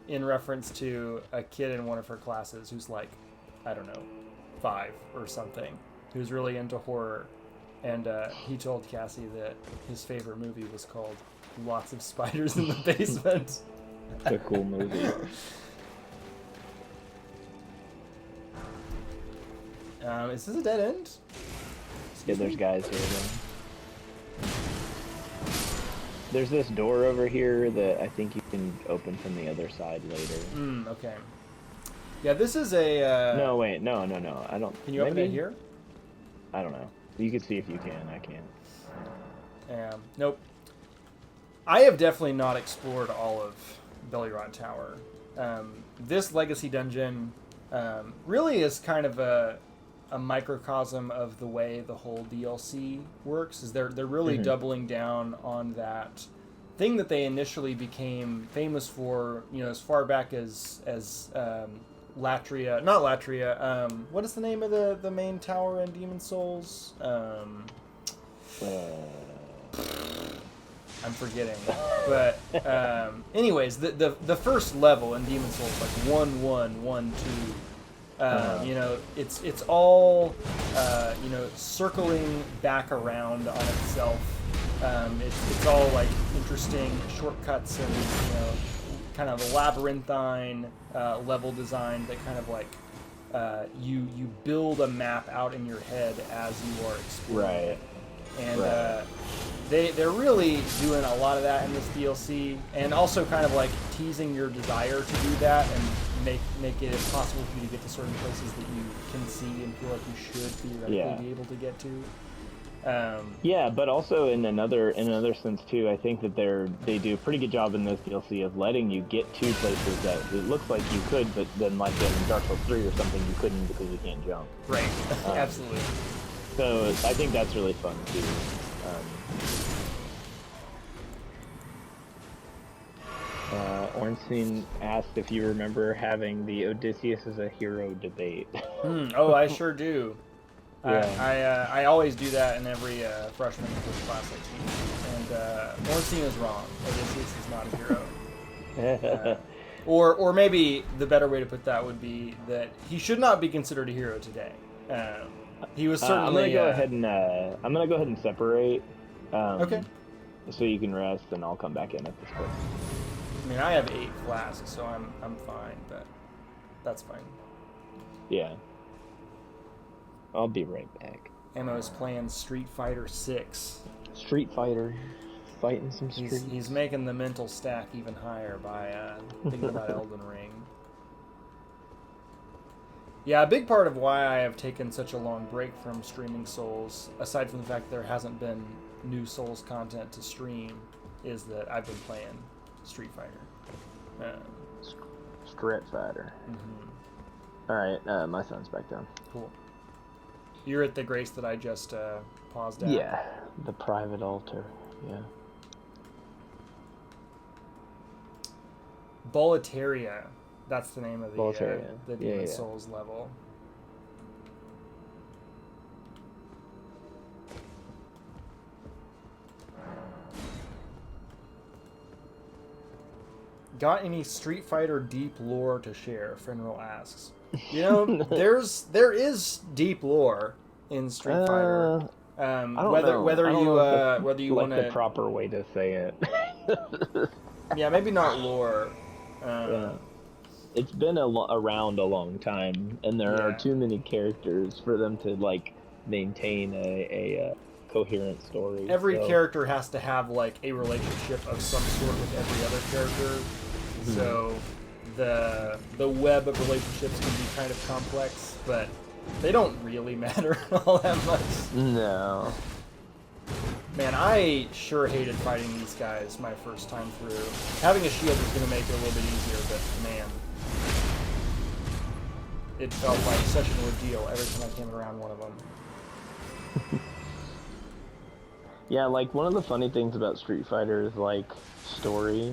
A: In reference to a kid in one of her classes who's like, I don't know, 5 or something, who's really into horror. And he told Cassie that his favorite movie was called Lots of Spiders in the Basement.
B: It's a cool movie.
A: Is this a dead end?
B: Yeah, there's guys here again. There's this door over here that I think you can open from the other side later.
A: Okay. Yeah, this is a...
B: No, wait, no. I don't...
A: Can you open
B: maybe?
A: it here?
B: I don't know. You can see if you can. I can't.
A: Nope. I have definitely not explored all of Belurot Tower. This Legacy Dungeon really is kind of a microcosm of the way the whole DLC works. Is they're really doubling down on that thing that they initially became famous for. You know, as far back as Latria, not Latria. What is the name of the main tower in Demon Souls? I'm forgetting, but anyways, the first level in Demon Souls, like 1-1, 1-2, you know, it's all you know, circling back around on itself. It's all like interesting shortcuts and, you know, kind of a labyrinthine level design that kind of like you build a map out in your head as you are exploring it. And they're really doing a lot of that in this DLC, and also kind of like teasing your desire to do that and make it possible for you to get to certain places that you can see and feel like you should theoretically be able to get to.
B: Yeah, but also in another sense too, I think that they do a pretty good job in this DLC of letting you get to places that it looks like you could, but then like in Dark Souls 3 or something you couldn't because you can't jump.
A: Right. Absolutely.
B: So I think that's really fun too. Ornstein asked if you remember having the Odysseus as a hero debate.
A: Oh, I sure do.
B: Yeah.
A: I always do that in every freshman English class I teach. And Ornstein is wrong. Odysseus is not a hero. Or maybe the better way to put that would be that he should not be considered a hero today. He was certainly.
B: I'm gonna go ahead and separate.
A: Okay.
B: So you can rest, and I'll come back in at this point.
A: I mean, I have 8 flasks, so I'm fine, but that's fine.
B: Yeah. I'll be right back.
A: Ammo's playing Street Fighter 6.
B: Street Fighter, fighting some streets.
A: He's making the mental stack even higher by thinking about Elden Ring. Yeah, a big part of why I have taken such a long break from streaming Souls, aside from the fact that there hasn't been new Souls content to stream, is that I've been playing Street Fighter.
B: Street Fighter.
A: Mm-hmm.
B: Alright, my son's back down.
A: Cool. You're at the grace that I just paused at.
B: Yeah, the private altar, yeah.
A: Boletaria. That's the name of the Demon
B: Yeah.
A: Souls level. Got any Street Fighter deep lore to share? Fenrir asks. You know, there is deep lore in Street Fighter.
B: I don't know.
A: Whether you want
B: the proper way to say it.
A: Yeah, maybe not lore.
B: It's been around a long time, and there are too many characters for them to like maintain a coherent story.
A: Every character has to have like a relationship of some sort with every other character. Mm-hmm. So the web of relationships can be kind of complex, but they don't really matter all that much.
B: No.
A: Man, I sure hated fighting these guys my first time through. Having a shield is going to make it a little bit easier, but man, it felt like such an ordeal every time I came around one of them.
B: Yeah, like one of the funny things about Street Fighter's like story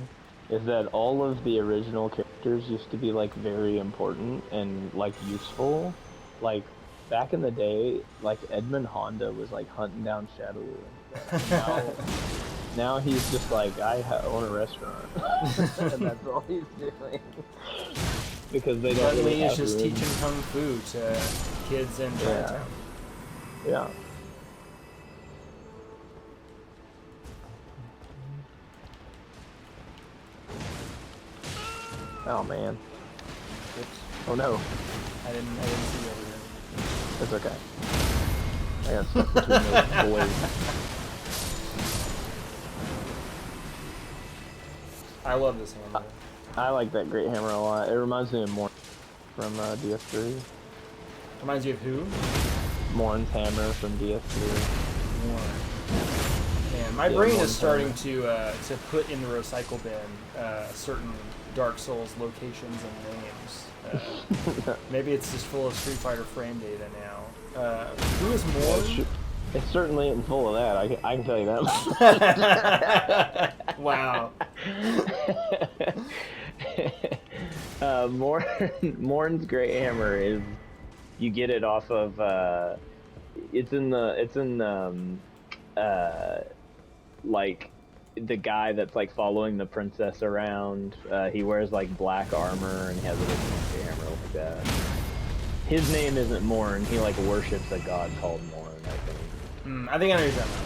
B: is that all of the original characters used to be like very important and like useful. Like back in the day, like Edmund Honda was like hunting down Shadow. Now he's just like, I own a restaurant, and that's all he's doing. Because they don't.
A: Suddenly
B: really
A: he's
B: have
A: just
B: room.
A: teaching kung fu to kids in Chinatown.
B: Yeah. Oh man.
A: Oops.
B: Oh no.
A: I didn't see you over here.
B: It's okay. I got stuck between those boys.
A: I love this hammer.
B: I like that great hammer a lot. It reminds me of Morn from DS3.
A: Reminds you of who?
B: Morn's hammer from DS3.
A: Man, my brain is starting to put in the recycle bin certain Dark Souls locations and names. Maybe it's just full of Street Fighter frame data now. Who is Morn?
B: It certainly isn't full of that. I can tell you that.
A: Wow.
B: Morn's Great Hammer is, you get it off of like the guy that's like following the princess around. He wears like black armor and he has a big fancy hammer like that. His name isn't Morn. He like worships a god called Morn, I think.
A: I think I know what you're talking about.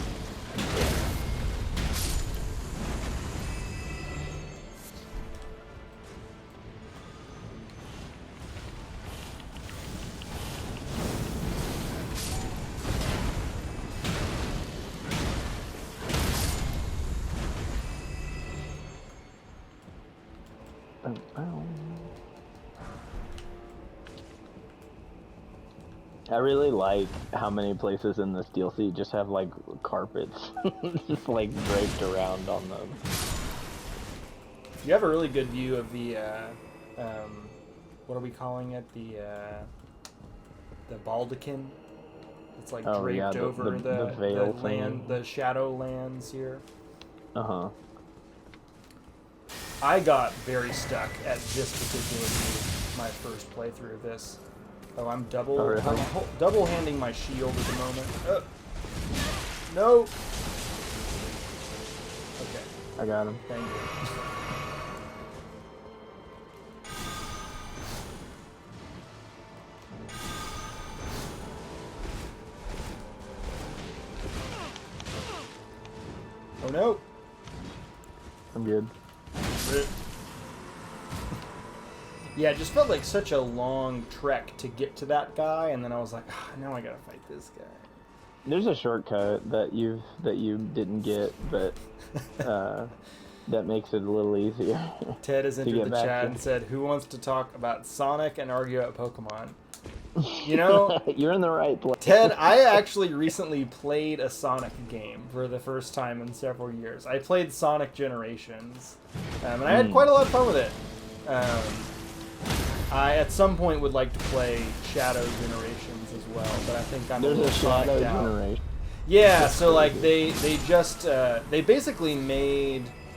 B: I really like how many places in this DLC just have like carpets just like draped around on them.
A: You have a really good view of the what are we calling it? The baldachin. It's like draped over the
B: veil
A: land, the shadow lands here.
B: Uh-huh.
A: I got very stuck at this particular move my first playthrough of this. Oh, I'm double handing my shield at the moment. No. Okay.
B: I got him.
A: Thank you. Oh no.
B: I'm good.
A: Yeah, it just felt like such a long trek to get to that guy, and then I was like, now I gotta fight this guy.
B: There's a shortcut that you didn't get, but that makes it a little easier.
A: Ted has entered the chat and said, "Who wants to talk about Sonic and argue about Pokemon?" You know,
B: you're in the right place.
A: Ted, I actually recently played a Sonic game for the first time in several years. I played Sonic Generations, and I had quite a lot of fun with it. I, at some point, would like to play Shadow Generations as well, but I think I'm a little Shadow Generation. Yeah, so like they basically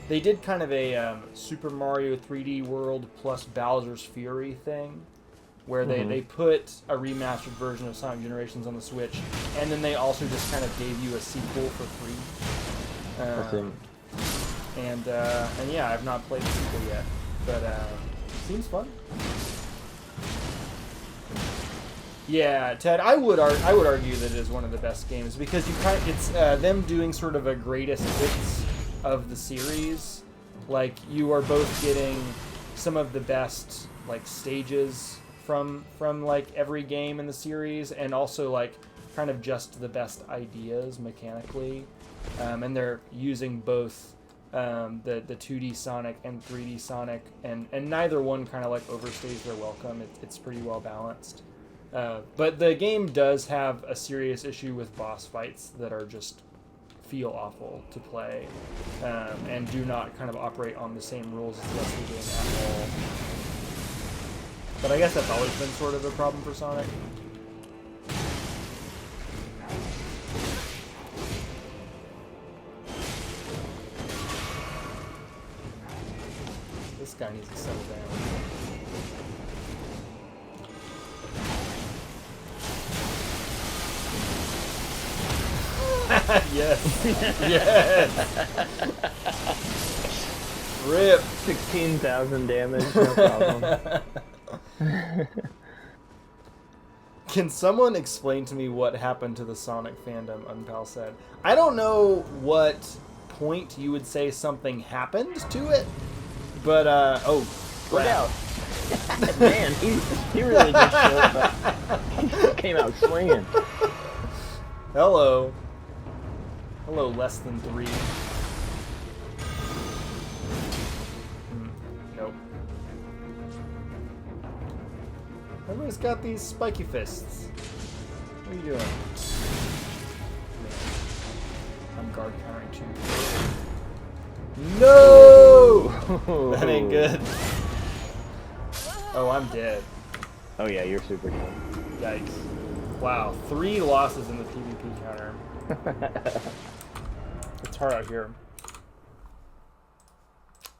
A: they did kind of a Super Mario 3D World plus Bowser's Fury thing, where they put a remastered version of Sonic Generations on the Switch, and then they also just kind of gave you a sequel for free. And yeah, I've not played the sequel yet, but it seems fun. Yeah, Ted, I would argue that it is one of the best games because it's them doing sort of a greatest hits of the series. Like, you are both getting some of the best like stages from like every game in the series, and also like kind of just the best ideas mechanically, and they're using both the 2D Sonic and 3D Sonic, and neither one kind of like overstays their welcome. It's pretty well balanced. But the game does have a serious issue with boss fights that are just feel awful to play, and do not kind of operate on the same rules as the rest of the game at all. But I guess that's always been sort of a problem for Sonic. This guy needs to settle down. Yes. Yes. Rip.
B: 16,000 damage, no problem.
A: Can someone explain to me what happened to the Sonic fandom, Unpal said? I don't know what point you would say something happened to it, but, oh.
B: Look out. Man, he really just showed up. He came out swinging.
A: Hello. Hello, less than 3. Nope. Everybody's got these spiky fists. What are you doing? I'm guard countering too. No! That ain't good. Oh, I'm dead.
B: Oh yeah, you're super dead.
A: Yikes. Wow, 3 losses in the PvP counter. It's hard out here.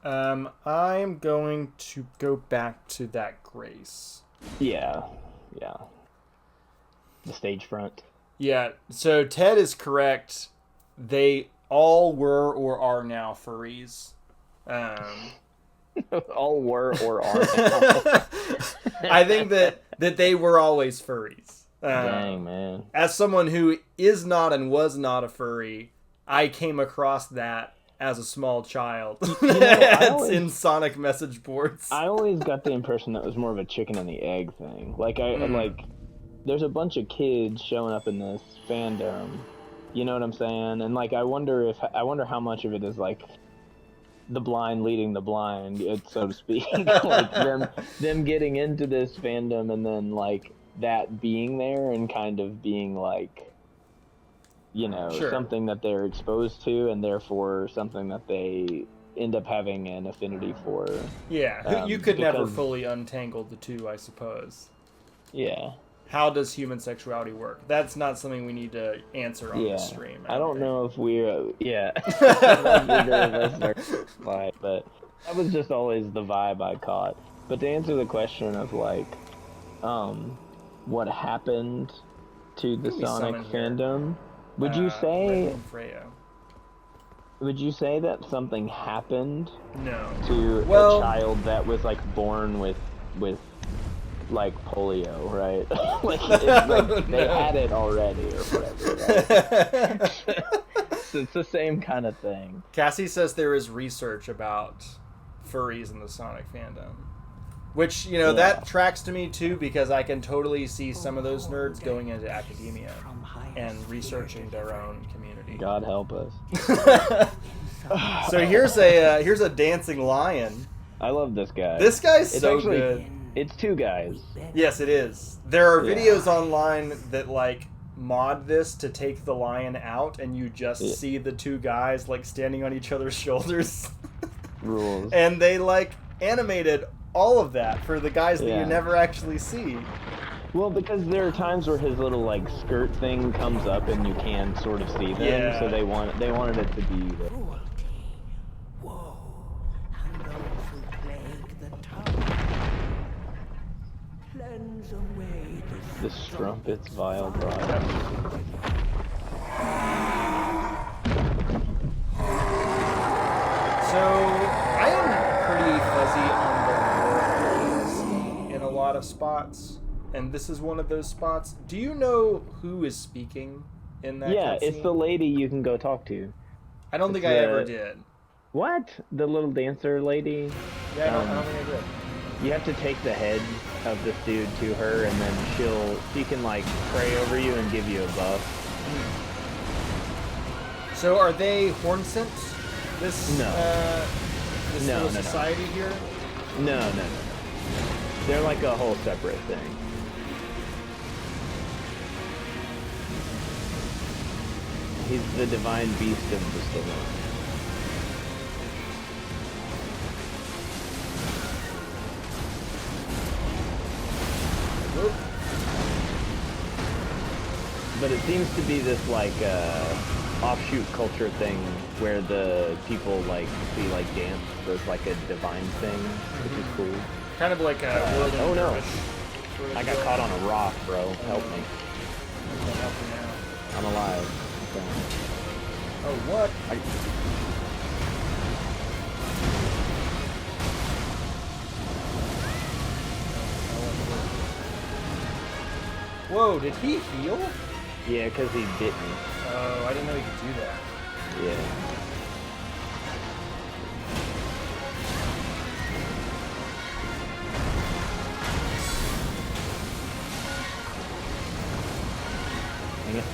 A: I'm going to go back to that Grace.
B: Yeah. The stage front.
A: Yeah, so Ted is correct. They all were or are now furries.
B: All were or are now.
A: I think that they were always furries.
B: Dang, man.
A: As someone who is not and was not a furry, I came across that as a small child. It's in Sonic message boards.
B: I always got the impression that was more of a chicken and the egg thing. Like there's a bunch of kids showing up in this fandom. You know what I'm saying? And like I wonder how much of it is like the blind leading the blind, so to speak. Like them getting into this fandom and then like that being there and kind of being like, you know,
A: Sure.
B: something that they're exposed to and therefore something that they end up having an affinity for.
A: Yeah, you could never
B: because-
A: fully untangle the two, I suppose.
B: Yeah.
A: How does human sexuality work? That's not something we need to answer on
B: Yeah.
A: the stream.
B: I don't
A: think.
B: know if we're but that was just always the vibe I caught. But to answer the question of like, what happened to the
A: Who we
B: Sonic
A: summon here?
B: fandom? Would you
A: Red
B: say
A: Moon Freya.
B: would you say that something happened
A: No.
B: to
A: Well-
B: a child that was like born with like polio, right? They
A: No.
B: had it already or whatever. Right? So it's the same kind of thing.
A: Cassie says there is research about furries in the Sonic fandom. Which, you know, that tracks to me too, because I can totally see some of those nerds going into academia and researching their own community.
B: God help us.
A: So here's a dancing lion.
B: I love this guy.
A: This guy's
B: It's
A: so
B: actually-
A: good.
B: It's 2 guys.
A: Yes, it is. There are
B: Yeah.
A: videos online that like mod this to take the lion out, and you just
B: Yeah.
A: see the 2 guys like standing on each other's shoulders,
B: Rules.
A: and they like animated all of that for the guys that
B: Yeah.
A: you never actually see.
B: Well, because there are times where his little like skirt thing comes up and you can sort of see them,
A: Yeah.
B: so they wanted it to be
E: Cruelty, woe, and those who plague the tongue. Cleanse away
B: the strumpet's vile bride.
A: So I am pretty fuzzy on the lore in a lot of spots, and this is one of those spots. Do you know who is speaking in that?
B: Yeah,
A: cutscene?
B: it's the lady you can go talk to.
A: I don't think
B: it's
A: I
B: the-
A: ever did.
B: What? The little dancer lady?
A: Yeah, I don't think I did.
B: You have to take the head of this dude to her, and then she can like pray over you and give you a buff.
A: So are they horn scents? This
B: No.
A: This
B: No,
A: little
B: no, no.
A: society here.
B: No. They're like a whole separate thing. He's the divine beast of the storm.
A: Whoop.
B: But it seems to be this like offshoot culture thing where the people like see like dance as like a divine thing, which is cool.
A: Kind of like a whirling
B: oh no.
A: dervish sort of
B: I got
A: deal.
B: caught on a rock, bro. Help me.
A: I can't help you now.
B: I'm alive. Okay.
A: Oh, what? Whoa, did he heal?
B: Yeah, because he bit me.
A: Oh, I didn't know he could do that.
B: Yeah. Dang it.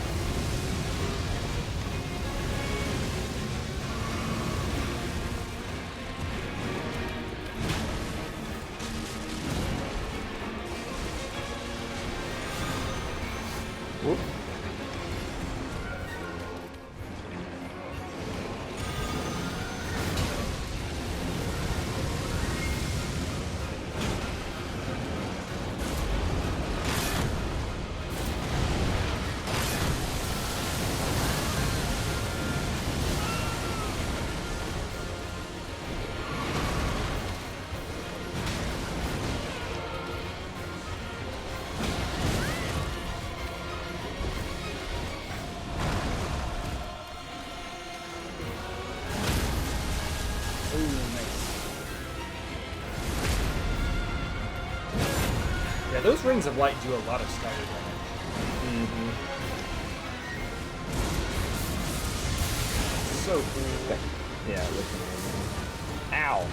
B: Whoop.
A: Ooh, nice. Yeah, those rings of light do a lot of stagger damage.
B: Mm-hmm.
A: So cool.
B: Yeah, listen to me. Ow!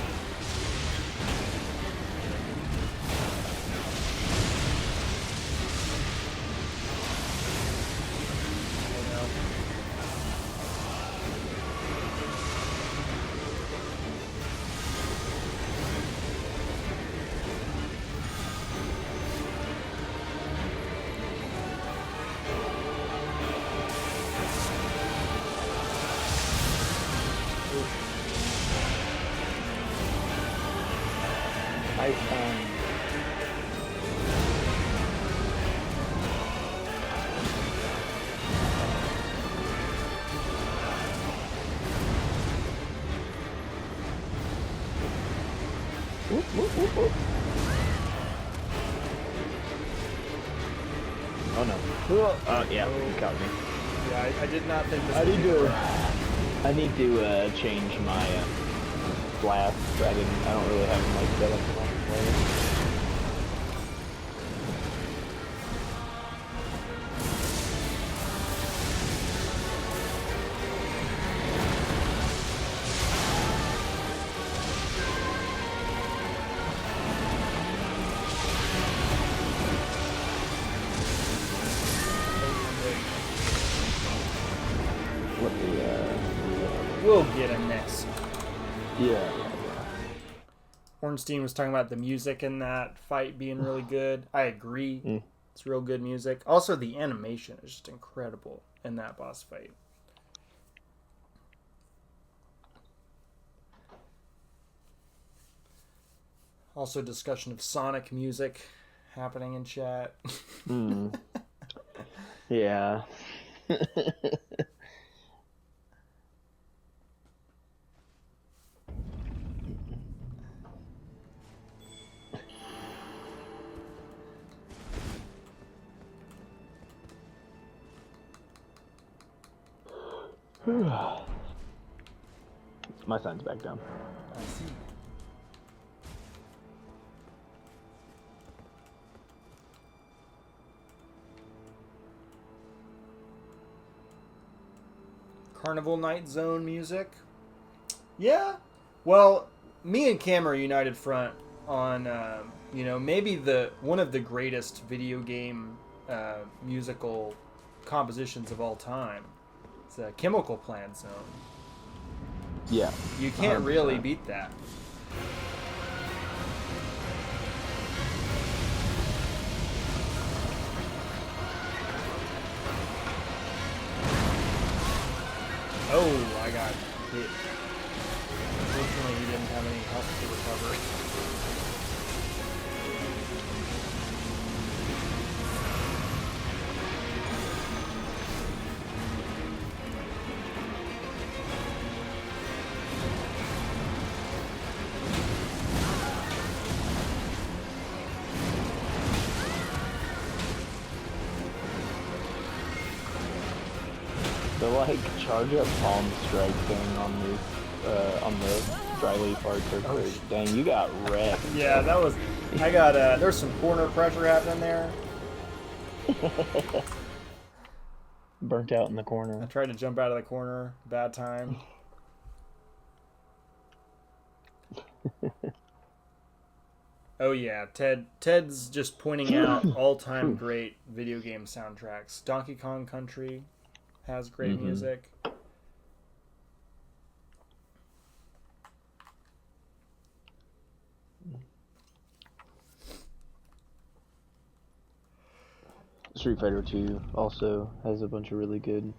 B: Oh no. Oh yeah, you caught me.
A: Yeah, I did not think this
B: I
A: would
B: need
A: be
B: to.
A: hard.
B: I need to change my blast. I don't really have them like set up for multiplayer.
A: We'll get him next.
B: Yeah.
A: Ornstein was talking about the music in that fight being really good. I agree.
B: Mm.
A: It's real good music. Also, the animation is just incredible in that boss fight. Also, discussion of Sonic music happening in chat.
B: Mm. Yeah. My sign's back down.
A: I see. Carnival Night Zone music. Yeah. Well, me and Cam are united front on, maybe one of the greatest video game musical compositions of all time. It's a Chemical Plant Zone.
B: Yeah.
A: You can't
B: 100%.
A: really beat that. Oh, I got hit. Unfortunately, he didn't have any help to recover.
B: The like charge up palm strike thing on the dry leaf arts are great. Dang, you got wrecked.
A: Yeah, that was. I got. There's some corner pressure happening there.
B: Burnt out in the
A: I
B: corner.
A: tried to jump out of the corner. Bad time. Oh yeah, Ted's just pointing out all-time great video game soundtracks. Donkey Kong Country has great music.
B: Street Fighter 2 also has a bunch of really good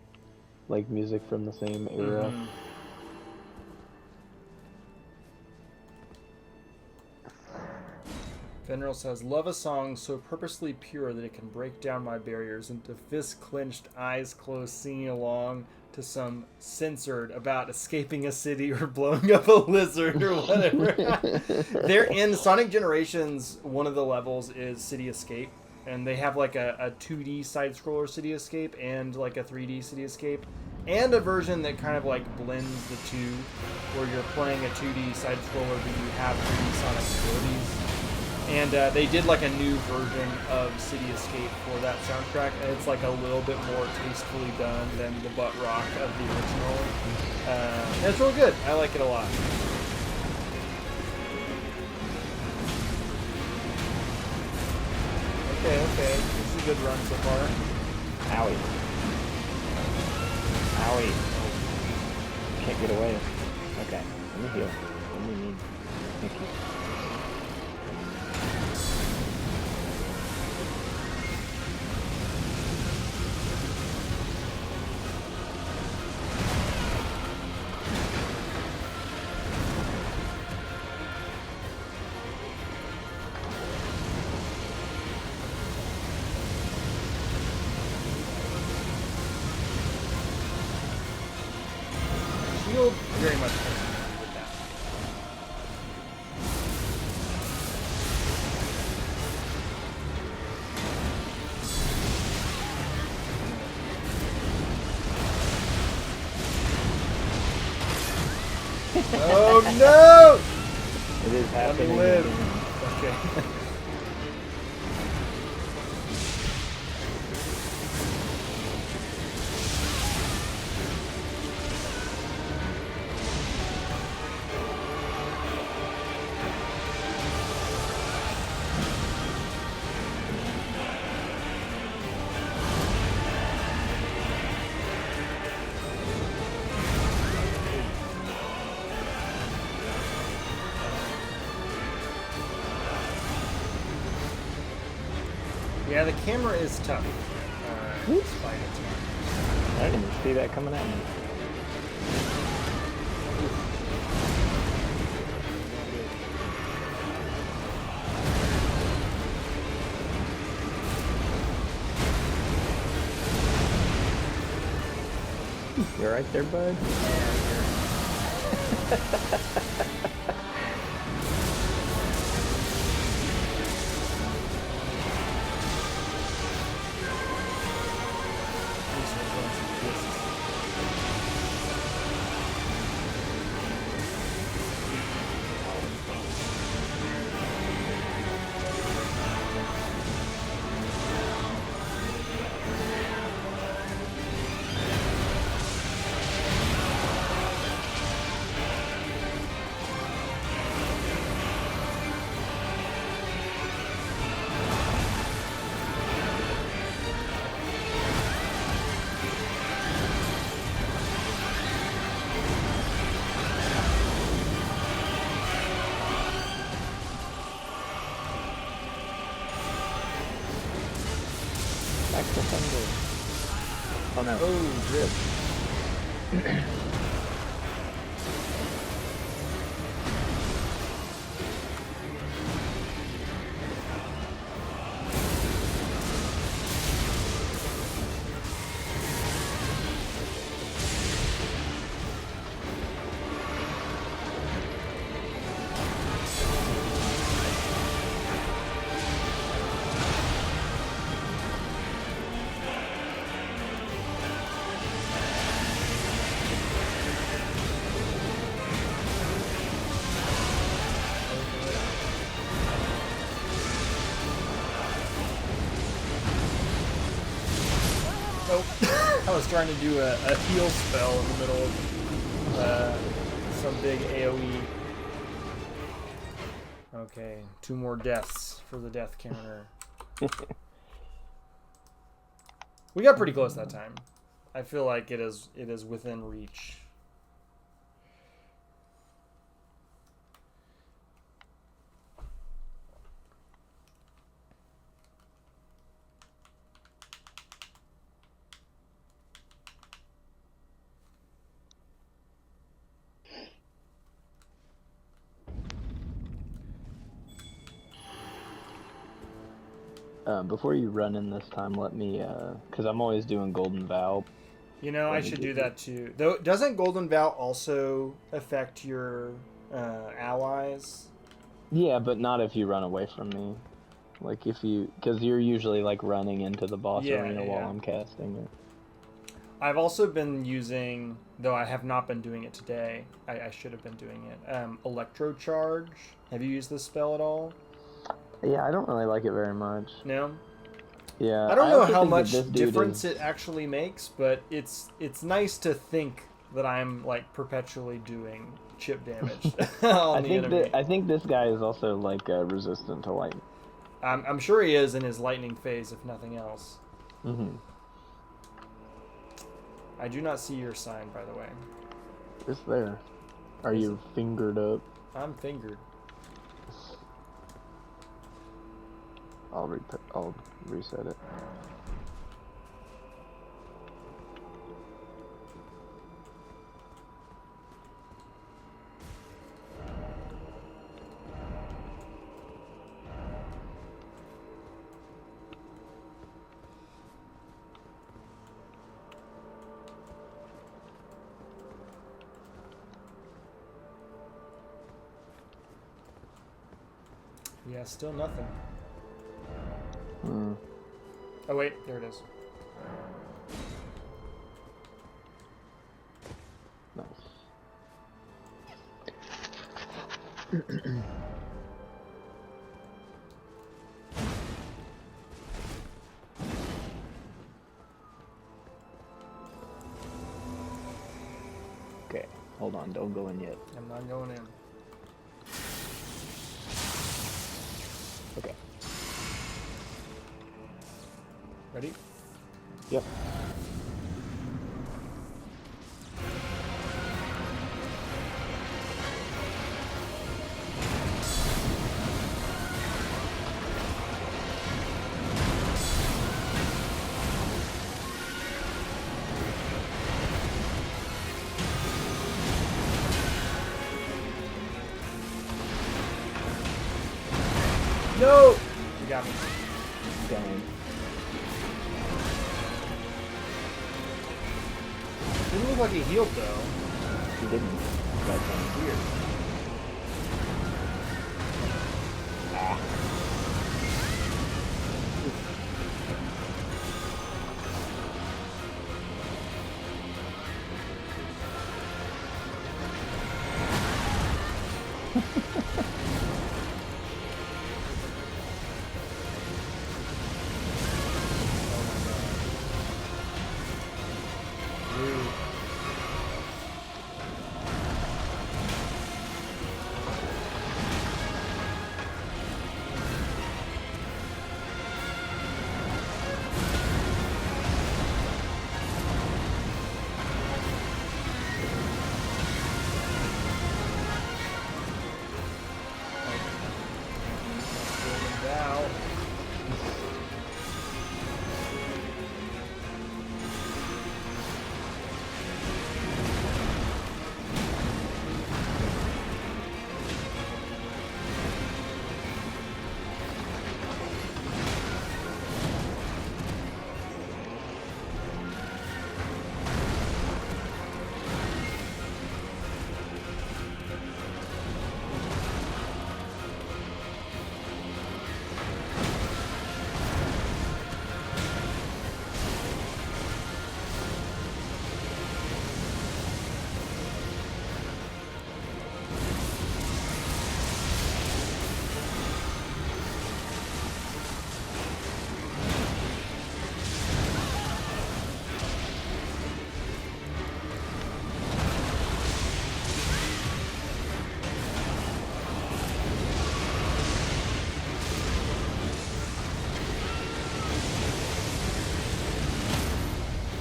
B: like music from the same era.
A: Veneral says, love a song so purposely pure that it can break down my barriers into fist-clenched, eyes closed, singing along to some censored about escaping a city or blowing up a lizard or whatever. They're in Sonic Generations, one of the levels is City Escape, and they have like a 2D side-scroller City Escape and like a 3D City Escape, and a version that kind of like blends the two, where you're playing a 2D side scroller but you have 3D Sonic abilities. And they did like a new version of City Escape for that soundtrack, and it's like a little bit more tastefully done than the butt rock of the original. And it's real good. I like it a lot. Okay, this is a good run so far.
B: Owie. Owie. Can't get away. Okay, let me heal. What do you need? Thank you.
A: Shield very much has to do with that. Oh no!
B: It is
A: Let me
B: happening.
A: live. Okay. Yeah, the camera is tough. Despite it.
B: I didn't see that coming at me. You're right there, bud. Back to thunder. Oh no.
A: Oh, drip. I was trying to do a heal spell in the middle of some big AoE. Okay, 2 more deaths for the death counter. We got pretty close that time. I feel like it is within reach.
B: Before you run in this time, let me, because I'm always doing Golden Vow.
A: You know, I should do that too. Though, doesn't Golden Vow also affect your allies?
B: Yeah, but not if you run away from me. Like if you, because you're usually like running into the boss arena while I'm casting it.
A: I've also been using, though I have not been doing it today. I should have been doing it. Electrocharge. Have you used this spell at all?
B: Yeah, I don't really like it very much.
A: No.
B: Yeah,
A: I don't know
B: also
A: how
B: think that
A: much
B: this dude
A: difference
B: is-
A: it actually makes, but it's nice to think that I'm like perpetually doing chip damage on the enemy.
B: I think this guy is also like resistant to lightning.
A: I'm sure he is in his lightning phase, if nothing else.
B: Mm-hmm.
A: I do not see your sign, by the way.
B: It's there. Are
A: Is
B: you fingered up?
A: I'm fingered.
B: I'll reset it.
A: Yeah, still nothing.
B: Hmm.
A: Oh wait, there it is.
B: Nice. Okay, hold on, don't go in yet.
A: I'm not going in.
B: Okay.
A: Ready?
B: Yep.
A: No! You got me.
B: Dang.
A: Didn't look like he healed though.
B: He didn't. That's weird. Ah.
A: Rude. Out.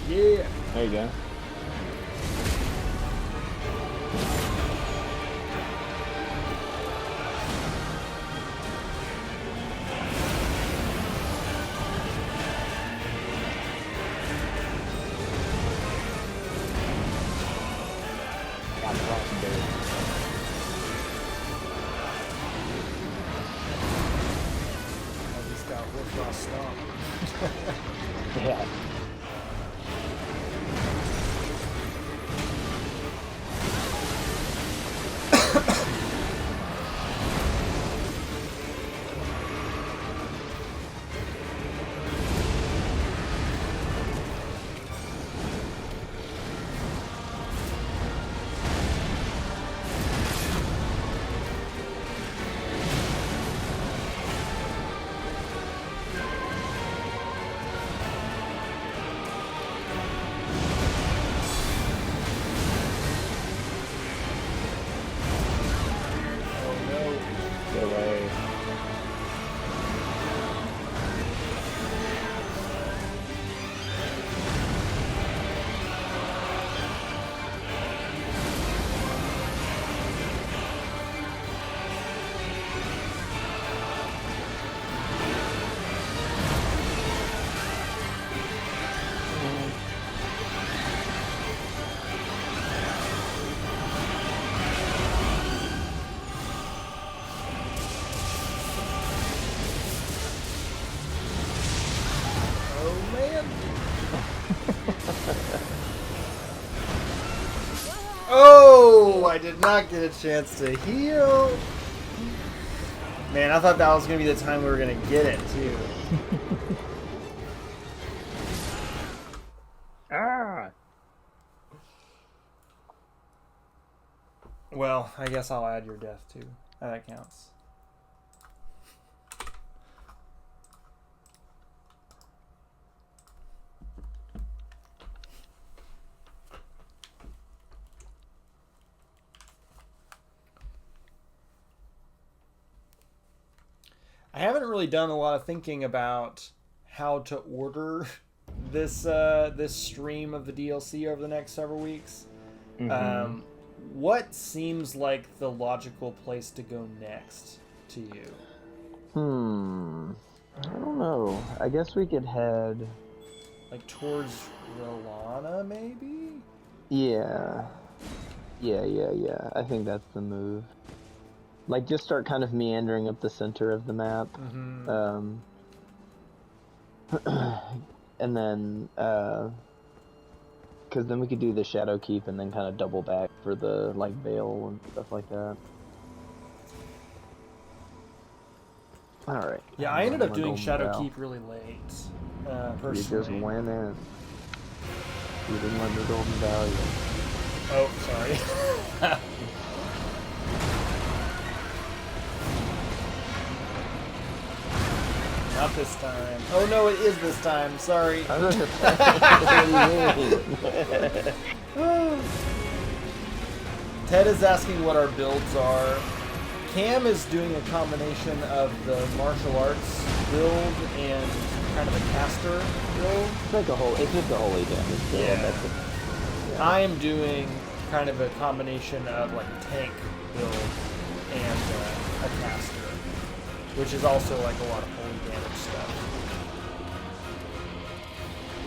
A: Yeah.
B: There you go. Got frostbite.
A: At least got Wolfrost Stomp.
B: Yeah.
A: I did not get a chance to heal. Man, I thought that was going to be the time we were going to get it, too.
B: Ah!
A: Well, I guess I'll add your death, too. That counts. I haven't really done a lot of thinking about how to order this this stream of the DLC over the next several weeks.
B: Mm-hmm.
A: What seems like the logical place to go next to you?
B: I don't know. I guess we could head...
A: Like towards Rolana, maybe?
B: Yeah. Yeah. I think that's the move. Like, just start kind of meandering up the center of the map.
A: Mm-hmm.
B: And then, because then we could do the Shadow Keep and then kind of double back for the, like, Veil and stuff like that. Alright.
A: Yeah, I ended up doing Shadow Keep really late, personally.
B: You just went in. You didn't let the Golden Value.
A: Oh, sorry. Not this time. Oh no, it is this time. Sorry.
B: What do you mean?
A: Ted is asking what our builds are. Cam is doing a combination of the martial arts build and kind of a caster build.
B: It's just a holy damage build.
A: Yeah.
B: Yeah.
A: I am doing kind of a combination of like a tank build and a caster, which is also like a lot of holy damage stuff.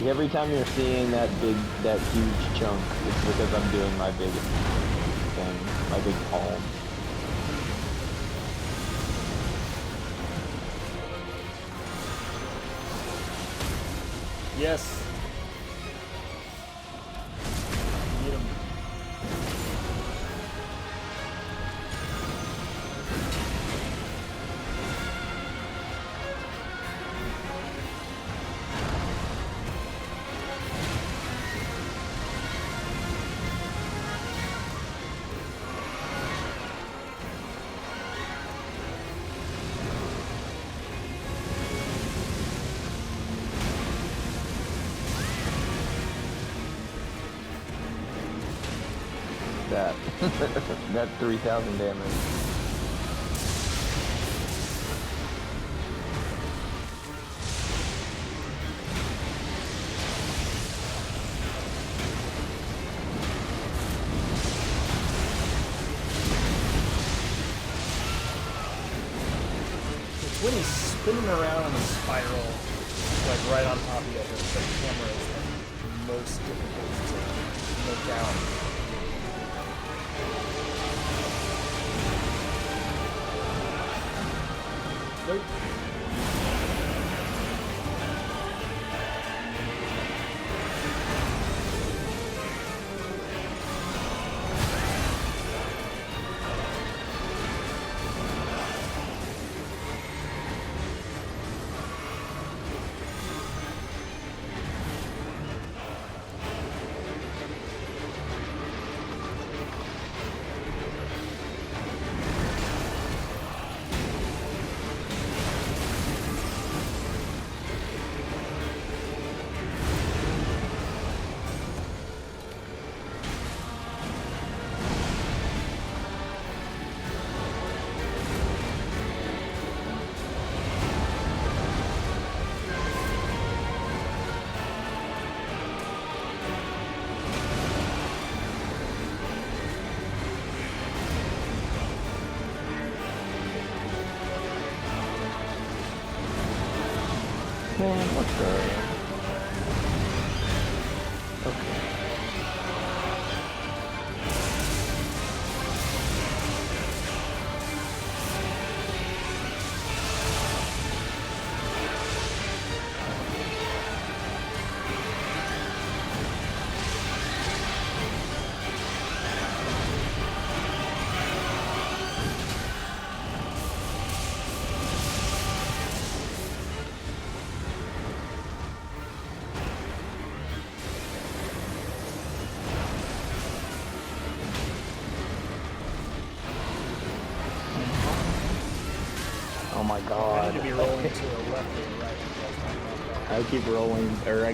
B: Every time you're seeing that huge chunk, it's because I'm doing my big thing, my big palm.
A: Yes. Get him.
B: That 3,000 damage.
A: It's when he's spinning around in a spiral, like right on top of you, the camera is like most difficult to make out. Nope.
B: Man, what the... Okay. my
A: I need
B: god.
A: to be rolling to the left or the right. That's not
B: I keep rolling, or I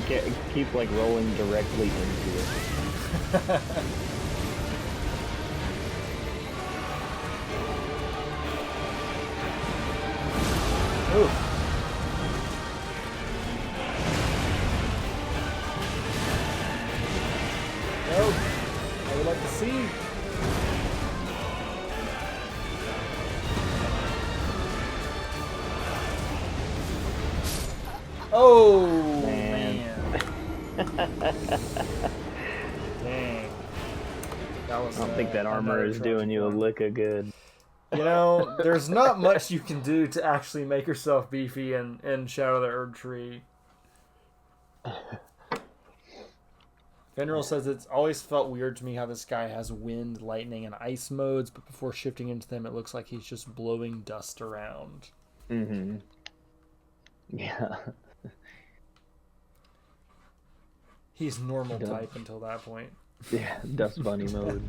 B: keep like rolling directly into it.
A: bad. Ooh. Nope. I would like to see. Oh man. Dang. That was.
B: I don't think that armor is doing you a lick of good.
A: You know, there's not much you can do to actually make yourself beefy in Shadow of the Erdtree. Fenrir says it's always felt weird to me how this guy has wind, lightning, and ice modes, but before shifting into them, it looks like he's just blowing dust around.
B: Mm-hmm. Yeah.
A: He's normal type until that point.
B: Yeah, dust bunny mode.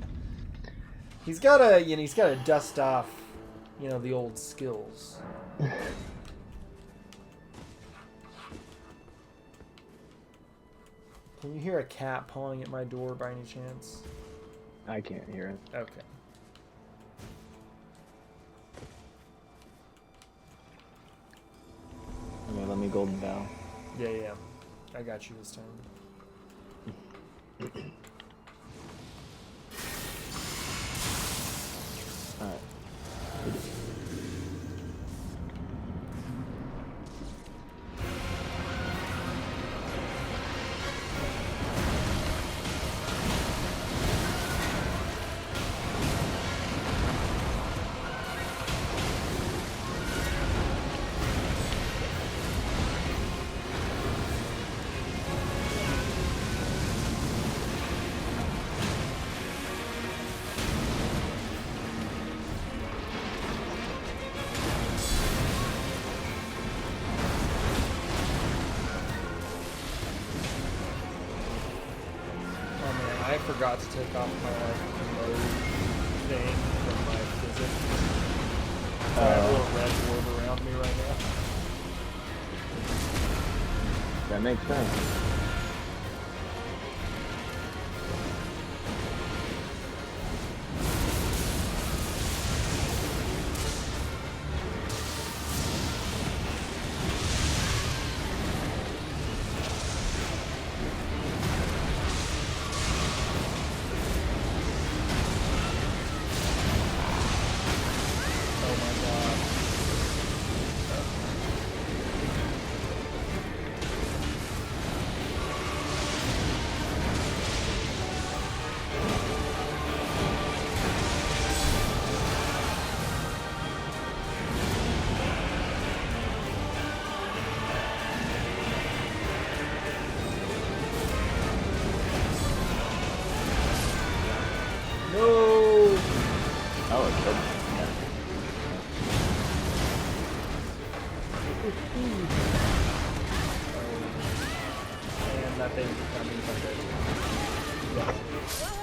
A: He's gotta dust off, the old skills. Can you hear a cat pawing at my door by any chance?
B: I can't hear it.
A: Okay.
B: Okay, let me golden bow.
A: Yeah. I got you this time.
B: Alright.
A: I forgot to take off my mode thing from my physics. I have a little red orb around me right now.
B: That makes sense.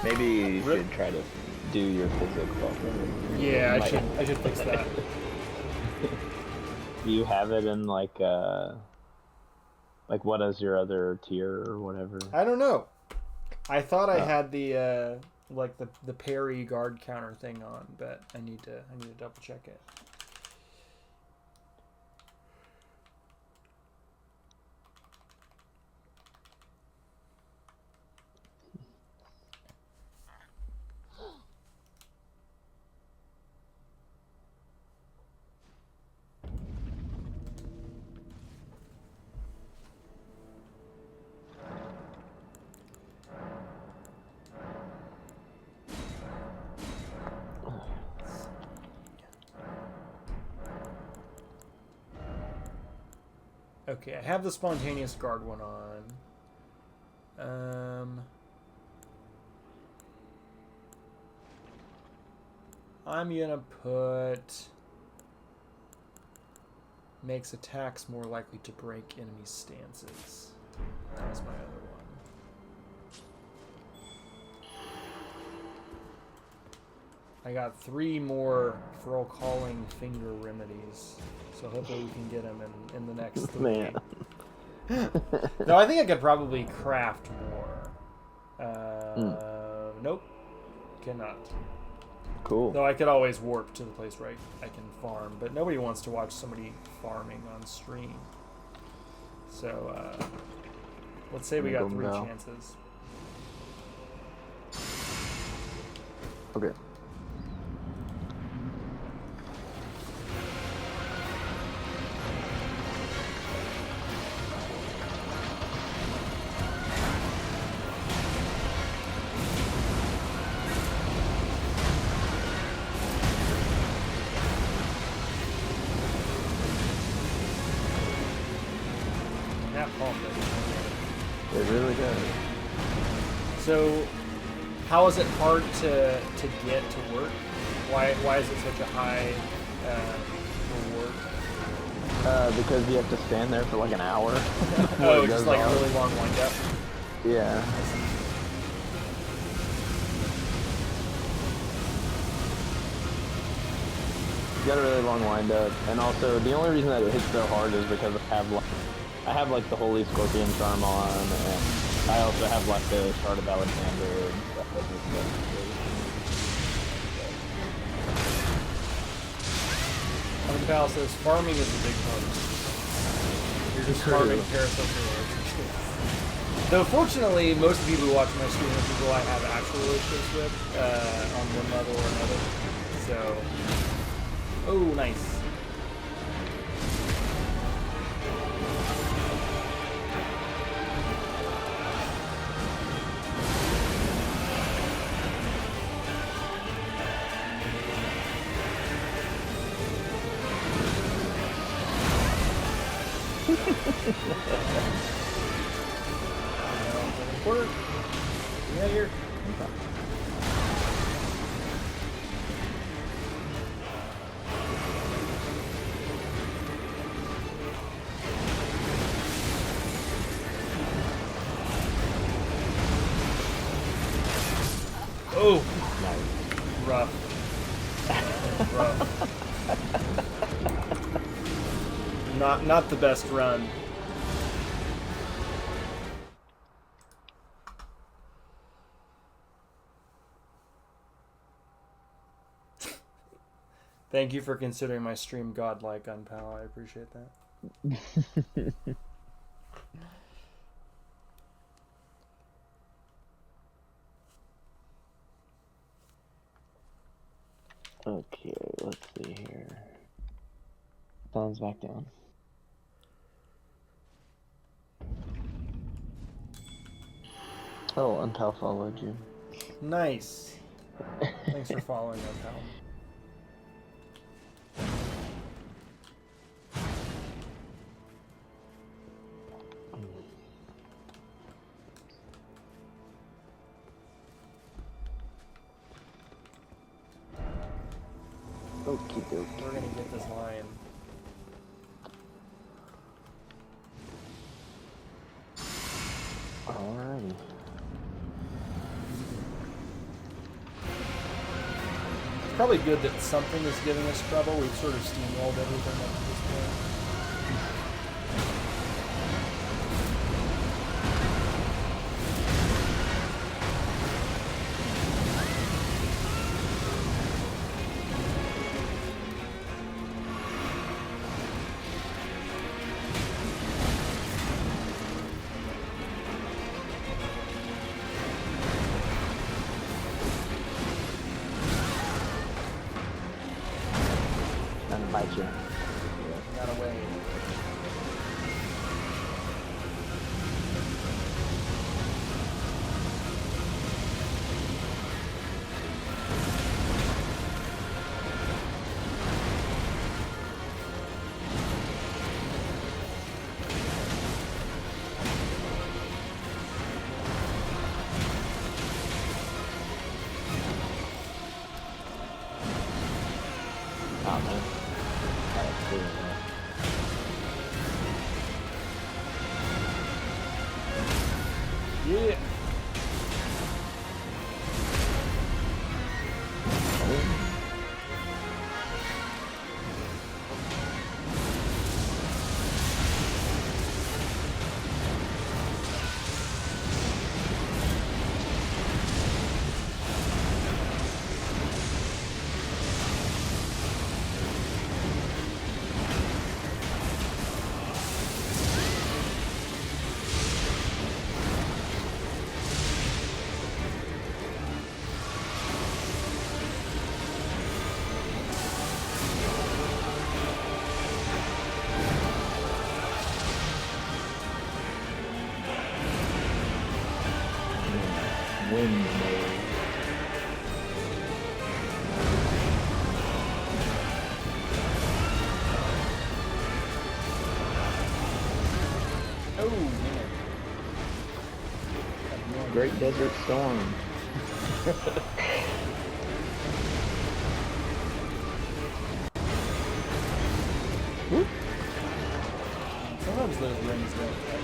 B: Maybe you should try to do your physics buffer.
A: Yeah, I should fix that.
B: Do you have it in like what is your other tier or whatever?
A: I don't know. I thought I had the the parry guard counter thing on, but I need to double check it. Okay, I have the spontaneous guard one on. I'm gonna put makes attacks more likely to break enemy stances. That was my other one. I got 3 more Furl Calling Finger remedies. So hopefully we can get them in the next 3.
B: Man.
A: No, I think I could probably craft more. Nope. Cannot.
B: Cool.
A: Though I could always warp to the place where I can farm, but nobody wants to watch somebody farming on stream. So, let's say we got 3 chances.
B: Okay. It really does.
A: So, how is it hard to get to work? Why is it such a high reward?
B: Because you have to stand there for like an hour.
A: Oh, just like a really long wind up.
B: Yeah. You got a really long wind up, and also the only reason that it hits so hard is because I have like the Holy Scorpion Charm on, and I also have like the Shard of Alexander and stuff like that.
A: Pal says farming is a big part. You're just farming Parasocial relationships. Though fortunately, most of the people who watch my stream are people I have actual relationships with on one level or another. So, oh, nice. Yeah, you're. Oh, rough. Rough. Not the best run. Thank you for considering my stream godlike, Unpal. I appreciate that.
B: Okay, let's see here. Thumbs back down. Oh, Unpal followed you.
A: Nice. Thanks for following, Unpal.
B: Okie dokie.
A: We're gonna get this lion.
B: Alrighty.
A: It's probably good that something is giving us trouble. We've sort of steamrolled everything up to this point.
B: Bite you.
A: Got away.
B: Oh man.
A: Yeah.
B: Oh. wind mode.
A: Oh man.
B: Great Desert Storm. Whoop.
A: Sometimes those rings don't touch.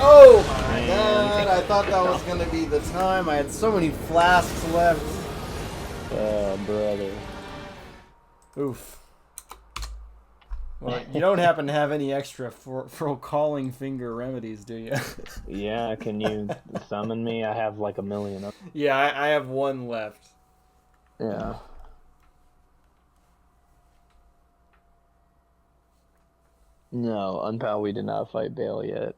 A: Oh my
B: Man.
A: god, I thought that was gonna be the time. I had so many flasks left.
B: Oh, brother.
A: Oof. Well, you don't happen to have any extra for calling finger remedies, do you?
B: Yeah, can you summon me? I have like a million of
A: Yeah, I have one left.
B: Yeah. No, Unpal, we did not fight Bale yet.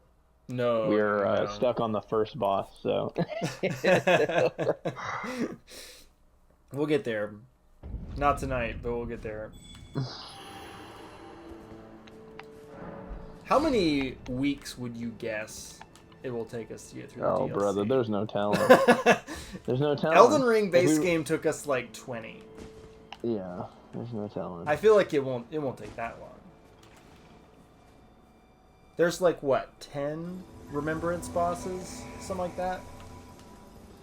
A: No.
B: We're
A: no.
B: stuck on the first boss, so.
A: We'll get there. Not tonight, but we'll get there. How many weeks would you guess it will take us to get through the
B: Oh,
A: DLC?
B: brother, there's no telling. There's no telling.
A: Elden Ring base game took us like 20.
B: Yeah, there's no telling.
A: I feel like it won't take that long. There's like what, 10 remembrance bosses? Something like that?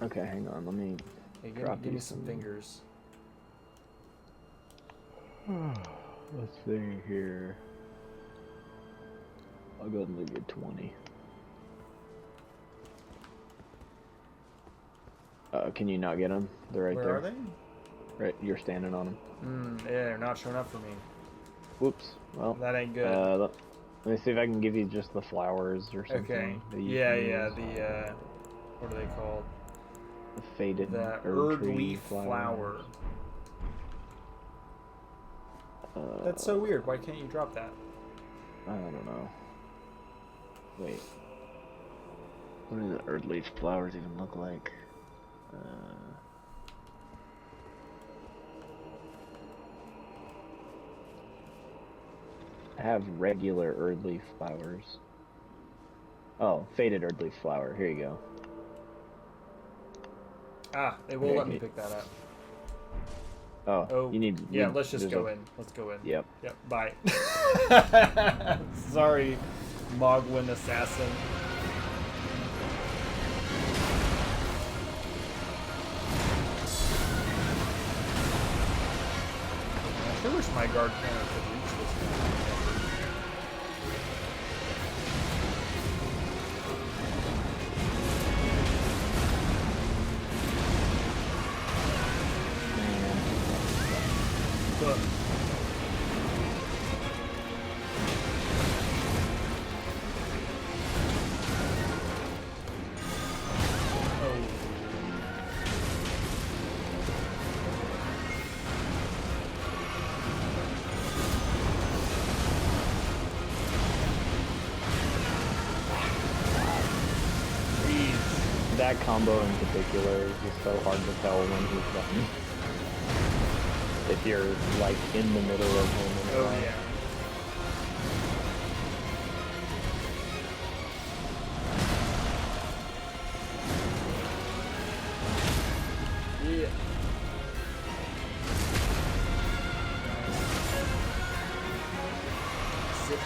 B: Okay, hang on, let me
A: Hey,
B: drop
A: give me
B: you
A: some fingers.
B: Let's see here. I'll go ahead and leave you 20. Can you not get them? They're right
A: Where
B: there.
A: are they?
B: Right, you're standing on them.
A: Yeah, they're not showing up for me.
B: Whoops. Well,
A: That ain't good.
B: let me see if I can give you just the flowers or something.
A: Okay.
B: that you
A: Yeah,
B: can
A: yeah.
B: use.
A: The what are they called?
B: The faded
A: The
B: Erdtree
A: Erdtree flower.
B: flowers.
A: That's so weird. Why can't you drop that?
B: I don't know. Wait. What do the Erdleaf flowers even look like? I have regular Erdleaf flowers. Oh, faded Erdleaf flower. Here you go.
A: Ah, they will let me pick that up.
B: Oh, you need.
A: Yeah, let's just go in. Let's go in.
B: Yep.
A: Yep. Bye. Sorry, Mogwin assassin. I sure wish my guard counter could reach this thing. Look.
B: That combo in particular is just so hard to tell when he's done. If you're like in the middle of him.
A: Oh yeah. Yeah. Sit.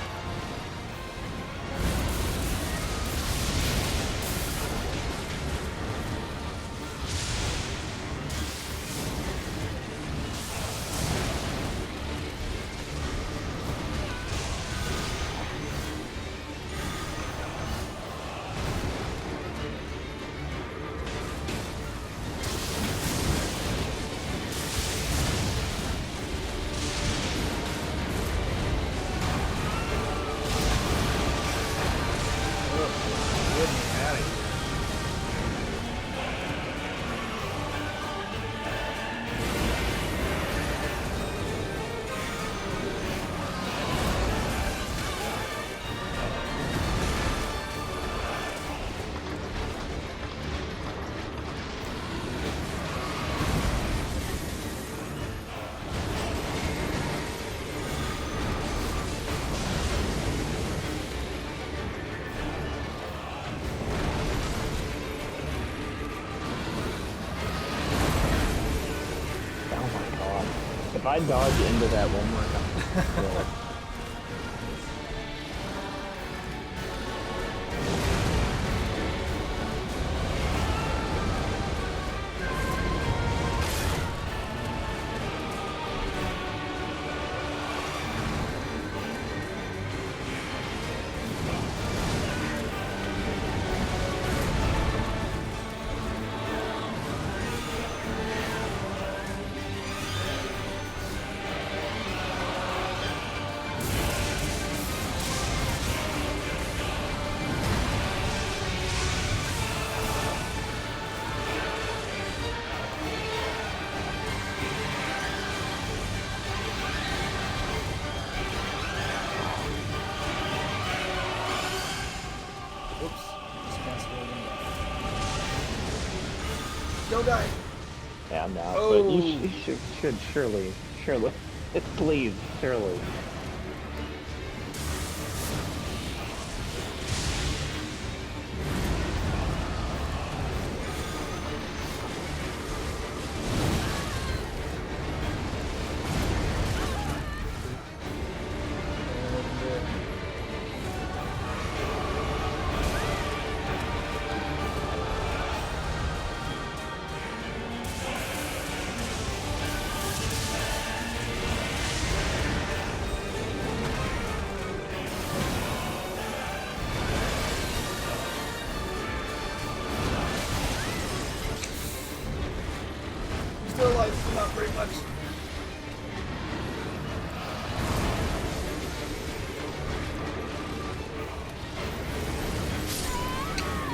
B: If I dodge into that one more time, well,
A: Whoops. Just passed away window. Don't die.
B: yeah, I'm out.
A: Oh.
B: But you should surely, please, surely.
A: Still alive, not very much.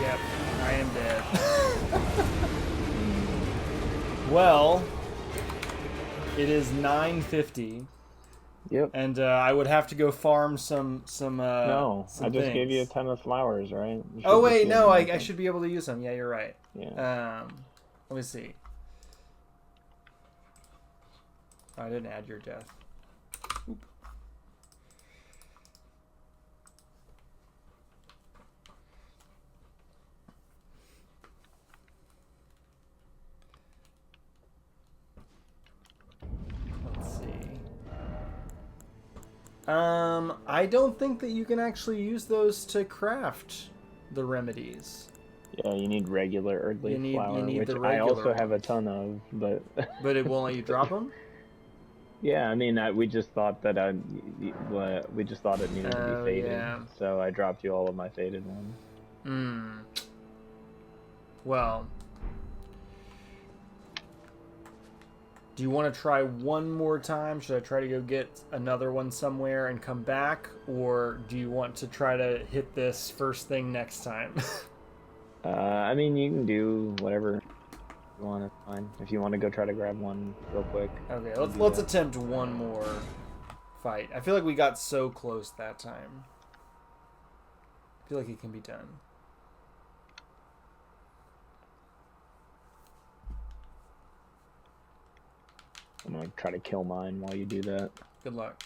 A: Yep, I am dead. Well, it is 9:50,
B: Yep.
A: and I would have to go farm some
B: No,
A: some
B: I just gave you a
A: things.
B: ton of flowers, right? You should
A: Oh
B: just
A: wait,
B: give
A: no,
B: me
A: I
B: nothing.
A: should be able to use them. Yeah, you're right.
B: Yeah.
A: Let me see. Oh, I didn't add your death. Oop. Let's see. I don't think that you can actually use those to craft the remedies.
B: Yeah, you need regular earthly
A: You need
B: flower,
A: the
B: which I
A: regular
B: also have a
A: ones.
B: ton of, but
A: But it won't let you drop them?
B: yeah, I mean, we just thought that we just thought it needed to be
A: Oh,
B: faded,
A: yeah.
B: so I dropped you all of my faded ones.
A: Hmm. Well, do you want to try one more time? Should I try to go get another one somewhere and come back? Or do you want to try to hit this first thing next time?
B: I mean, you can do whatever you want, it's fine. If you want to go try to grab one real quick.
A: Okay,
B: you do
A: let's
B: that.
A: attempt one more fight. I feel like we got so close that time. I feel like it can be done.
B: I'm gonna try to kill mine while you do that.
A: Good luck.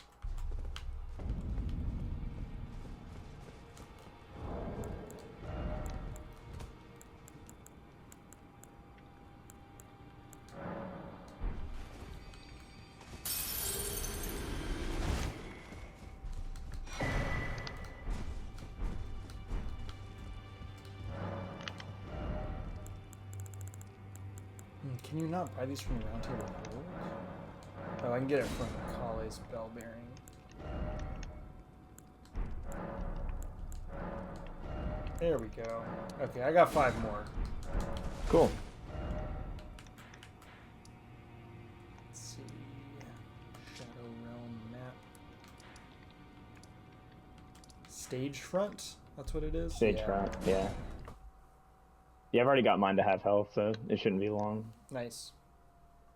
A: Can you not buy these from the Round Table Guild? Oh, I can get it from Kale's Bell Bearing. There we go. Okay, I got 5 more.
B: Cool.
A: Let's see. Shadow Realm map. Stage front? That's what it is?
B: Stage front, yeah. Yeah, I've already got mine to half health, so it shouldn't be long.
A: Nice.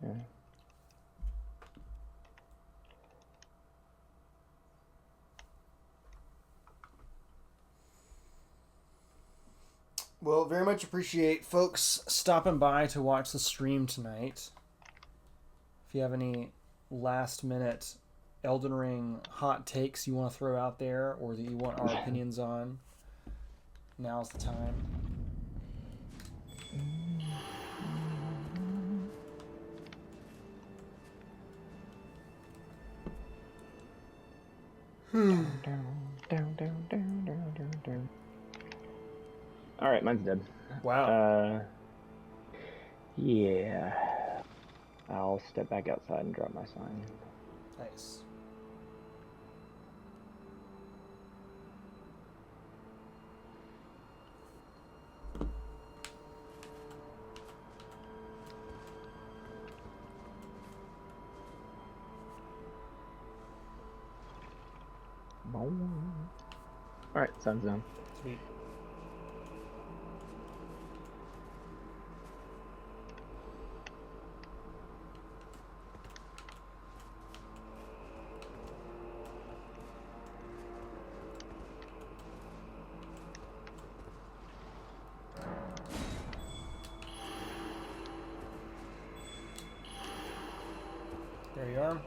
B: Yeah.
A: Well, very much appreciate folks stopping by to watch the stream tonight. If you have any last minute Elden Ring hot takes you want to throw out there or that you want our opinions on, now's the time.
B: All right, mine's dead.
A: Wow.
B: Yeah. I'll step back outside and drop my sign.
A: Nice.
B: All right, sun's down.
A: Sweet. There you are.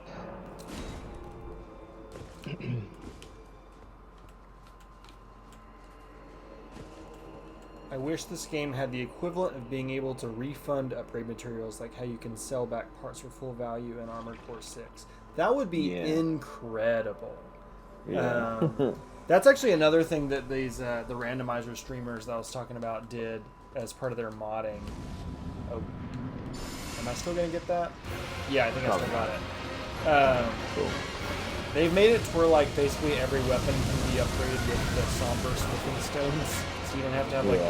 A: I wish this game had the equivalent of being able to refund upgrade materials, like how you can sell back parts for full value in Armored Core 6. That would be incredible.
B: Yeah.
A: That's actually another thing that these the randomizer streamers that I was talking about did as part of their modding. Oh, am I still gonna get that? Yeah, I think I still got it.
B: Cool.
A: They've made it to where like basically every weapon can be upgraded with the somber smithing stones, so you don't have to have like 24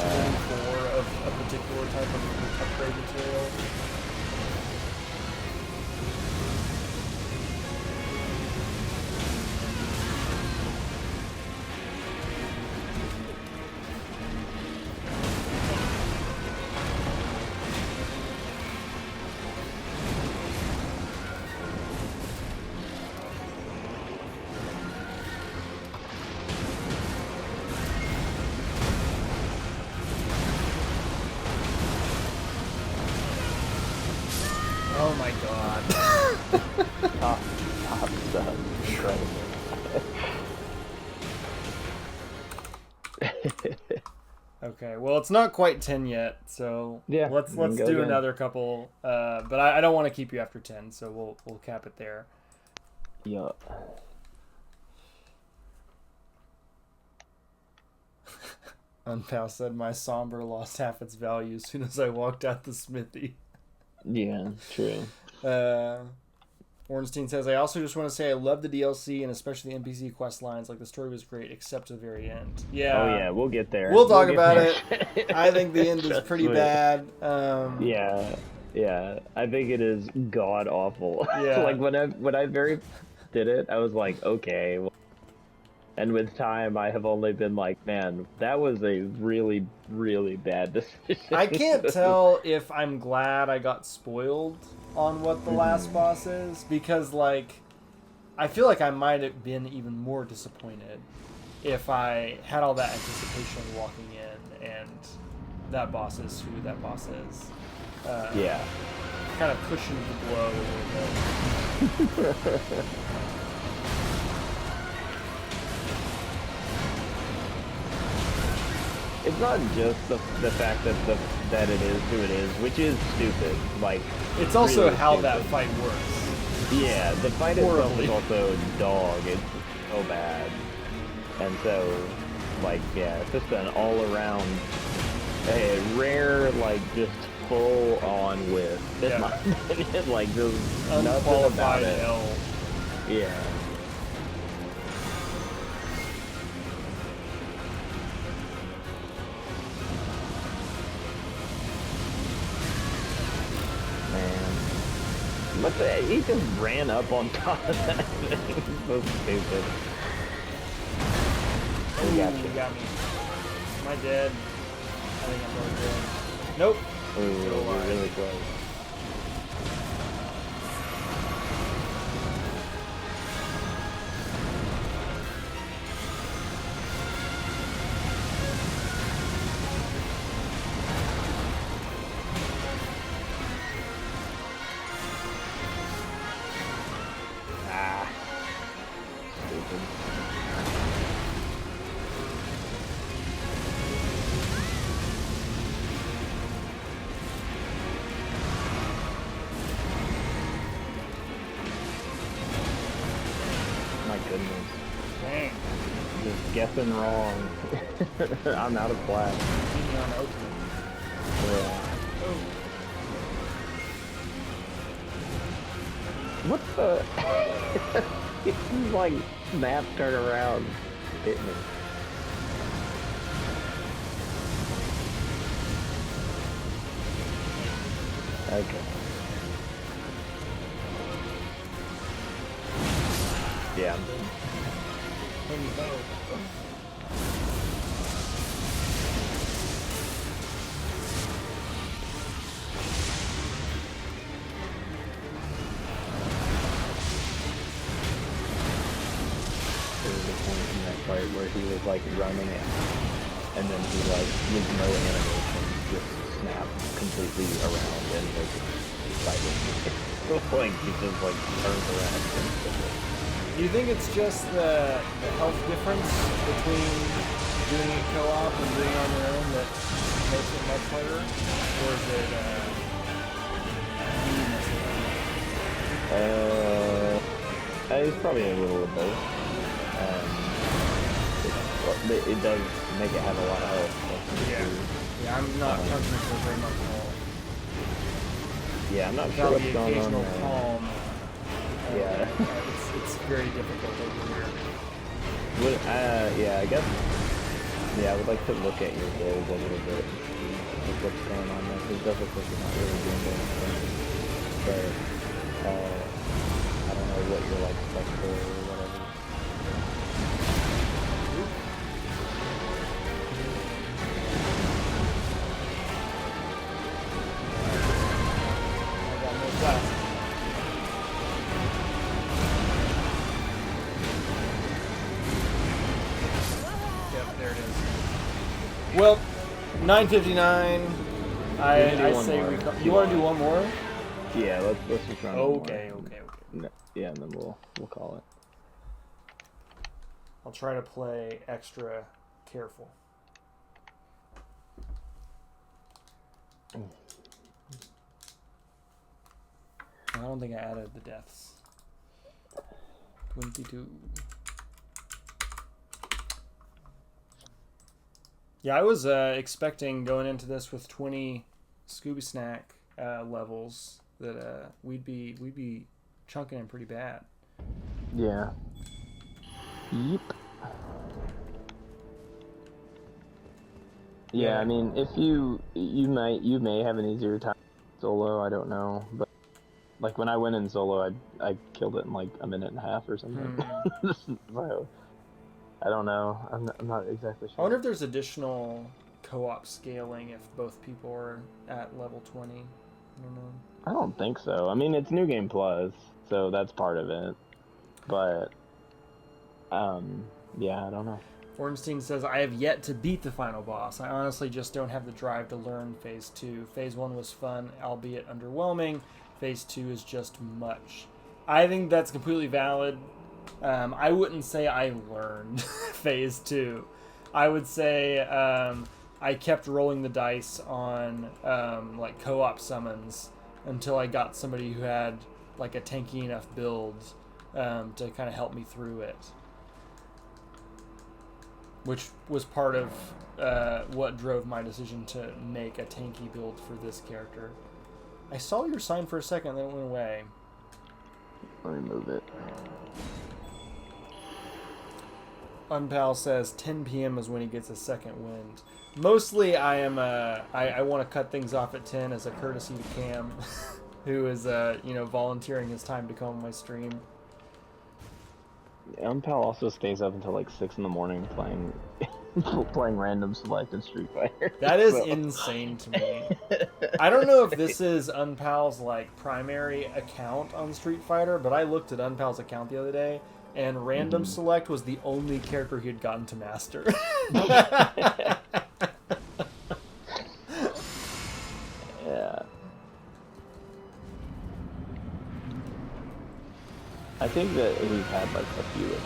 A: of a particular type of upgrade material. Oh my god.
B: Top stuff. Incredible.
A: Okay, well it's not quite 10 yet, so
B: Yeah,
A: let's
B: we can go
A: do
B: again.
A: another couple. But I don't want to keep you after 10, so we'll cap it there.
B: Yeah.
A: Unpal said my somber lost half its value as soon as I walked out the smithy.
B: Yeah, true.
A: Ornstein says, I also just want to say I love the DLC and especially the NPC quest lines. Like, the story was great, except to the very end. Yeah.
B: Oh yeah, we'll get there.
A: We'll talk
B: get
A: about
B: there.
A: it. I think the end is pretty bad.
B: Yeah. I think it is god awful.
A: Yeah.
B: Like when I very did it, I was like, okay. Well, and with time, I have only been like, man, that was a really, really bad decision.
A: I can't tell if I'm glad I got spoiled on what the last boss is, because, like, I feel like I might have been even more disappointed if I had all that anticipation walking in and that boss is who that boss is.
B: Yeah.
A: Kind of cushioned the blow a little bit.
B: It's not just the fact that it is who it is, which is stupid. Like,
A: It's also
B: really
A: how
B: stupid.
A: that fight works.
B: Yeah, the fight itself
A: Horribly.
B: is also dog. It's so bad. And so, like, yeah, it's just an all-around, a rare, like, just full-on whiff. That's
A: Yeah.
B: my opinion. Like, just nothing about
A: Unqualified
B: it.
A: L.
B: Yeah. Man. But he just ran up on top of that thing. So stupid.
A: Ooh,
B: Gotcha.
A: you got me. Am I dead? I think I'm really dead. Nope.
B: Ooh,
A: Still alive.
B: we're really close. Ah. Stupid. My goodness.
A: Dang.
B: Just guessing wrong. I'm out of black.
A: Beating on opening.
B: Yeah.
A: Oh.
B: What the? He's like, snap, turn around, hit me. Okay. Yeah, I'm done. There was a point in that fight where he was like running it, and then he like, with no animation, just snapped completely around and like fighting. Like he just like turns around instantly.
A: Do you think it's just the health difference between doing it co-op and doing it on your own that makes it much harder? Or is it easiness?
B: It's probably a little of both. It does make it have a lot of health.
A: Yeah, I'm not punching for very much at all.
B: Yeah, I'm not sure
A: Without
B: what's
A: the
B: going on
A: occasional
B: there.
A: calm.
B: Yeah.
A: It's very difficult over here.
B: Yeah, I guess. Yeah, I would like to look at your build a little bit. Like what's going on there. Because it does look like you're not really doing anything. But, I don't know what you're like special or whatever.
A: I got no blast. Yep, there it is. Well, 9:59. I
B: one
A: say
B: more.
A: you want to do one more?
B: Yeah, let's just run one more.
A: Okay.
B: No, yeah, and then we'll call it.
A: I'll try to play extra careful. I don't think I added the deaths. 22. Yeah, I was expecting going into this with 20 Scooby Snack levels that we'd be chunking in pretty bad.
B: Yeah. Yep. Yeah, I mean, if you may have an easier time solo, I don't know, but like when I went in solo, I killed it in like a minute and a half or something. So, I don't know. I'm not exactly sure.
A: I wonder if there's additional co-op scaling if both people are at level 20. I don't know.
B: I don't think so. I mean, it's New Game Plus, so that's part of it. But, yeah, I don't know.
A: Ornstein says, I have yet to beat the final boss. I honestly just don't have the drive to learn Phase 2. Phase 1 was fun, albeit underwhelming. Phase 2 is just much. I think that's completely valid. I wouldn't say I learned Phase 2. I would say I kept rolling the dice on like co-op summons until I got somebody who had like a tanky enough build to kind of help me through it. Which was part of what drove my decision to make a tanky build for this character. I saw your sign for a second, then it went away.
B: Let me move it.
A: Unpal says 10 p.m. is when he gets a second wind. Mostly I am I want to cut things off at 10 as a courtesy to Cam, who is volunteering his time to come on my stream.
B: Pal also stays up until like 6 in the morning playing playing random select in Street Fighter.
A: That is insane to me. I don't know if this is Unpal's like primary account on Street Fighter, but I looked at Unpal's account the other day, and random select was the only character he had gotten to master.
B: Yeah. I think that he's had like a few of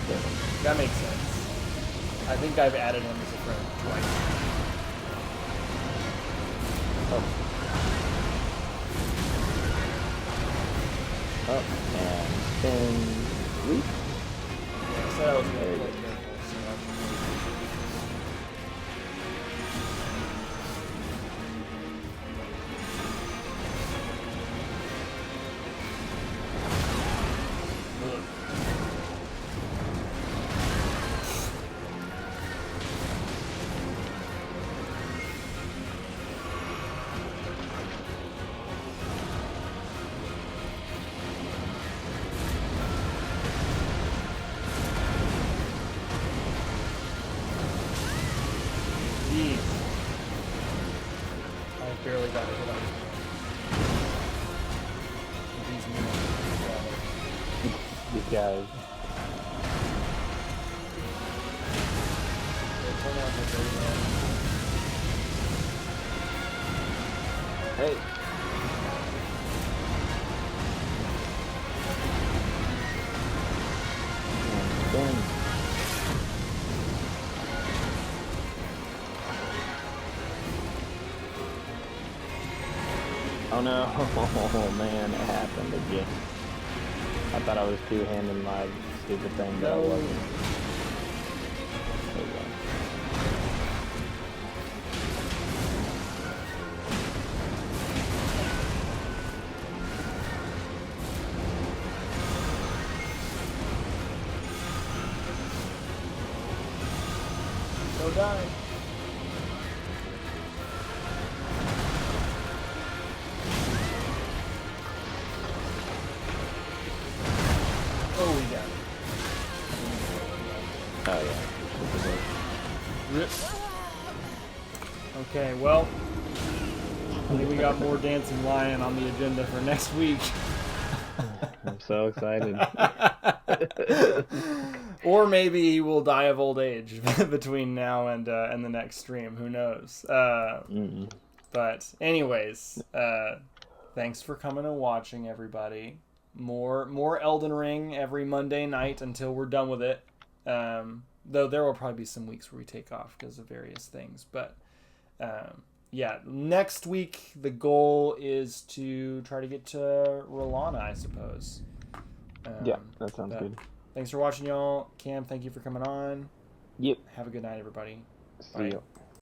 B: them.
A: That makes sense. I think I've added him as a friend twice.
B: Oh, and then leap.
A: Yes. said I was going
B: There
A: to
B: you
A: play
B: go.
A: careful, so Ugh. Jeez. I barely got it on these minutes.
B: These guys.
A: They turn out to be
B: Hey. Spin. Oh no, oh man, it happened again. I thought I was two-handing my stupid thing, but I
A: No.
B: wasn't. There we go.
A: Go die. Oh, we got it.
B: Oh yeah.
A: Rip. Okay, well, I think we got more Dancing Lion on the agenda for next week.
B: I'm so excited.
A: Or maybe he will die of old age between now and the next stream. Who knows? But anyways, thanks for coming and watching, everybody. More Elden Ring every Monday night until we're done with it. Though there will probably be some weeks where we take off because of various things. But yeah, next week the goal is to try to get to Rolana, I suppose.
B: Yeah, that sounds good.
A: Thanks for watching, y'all. Cam, thank you for coming on.
B: Yep.
A: Have a good night, everybody.
B: See
A: Bye.
B: you.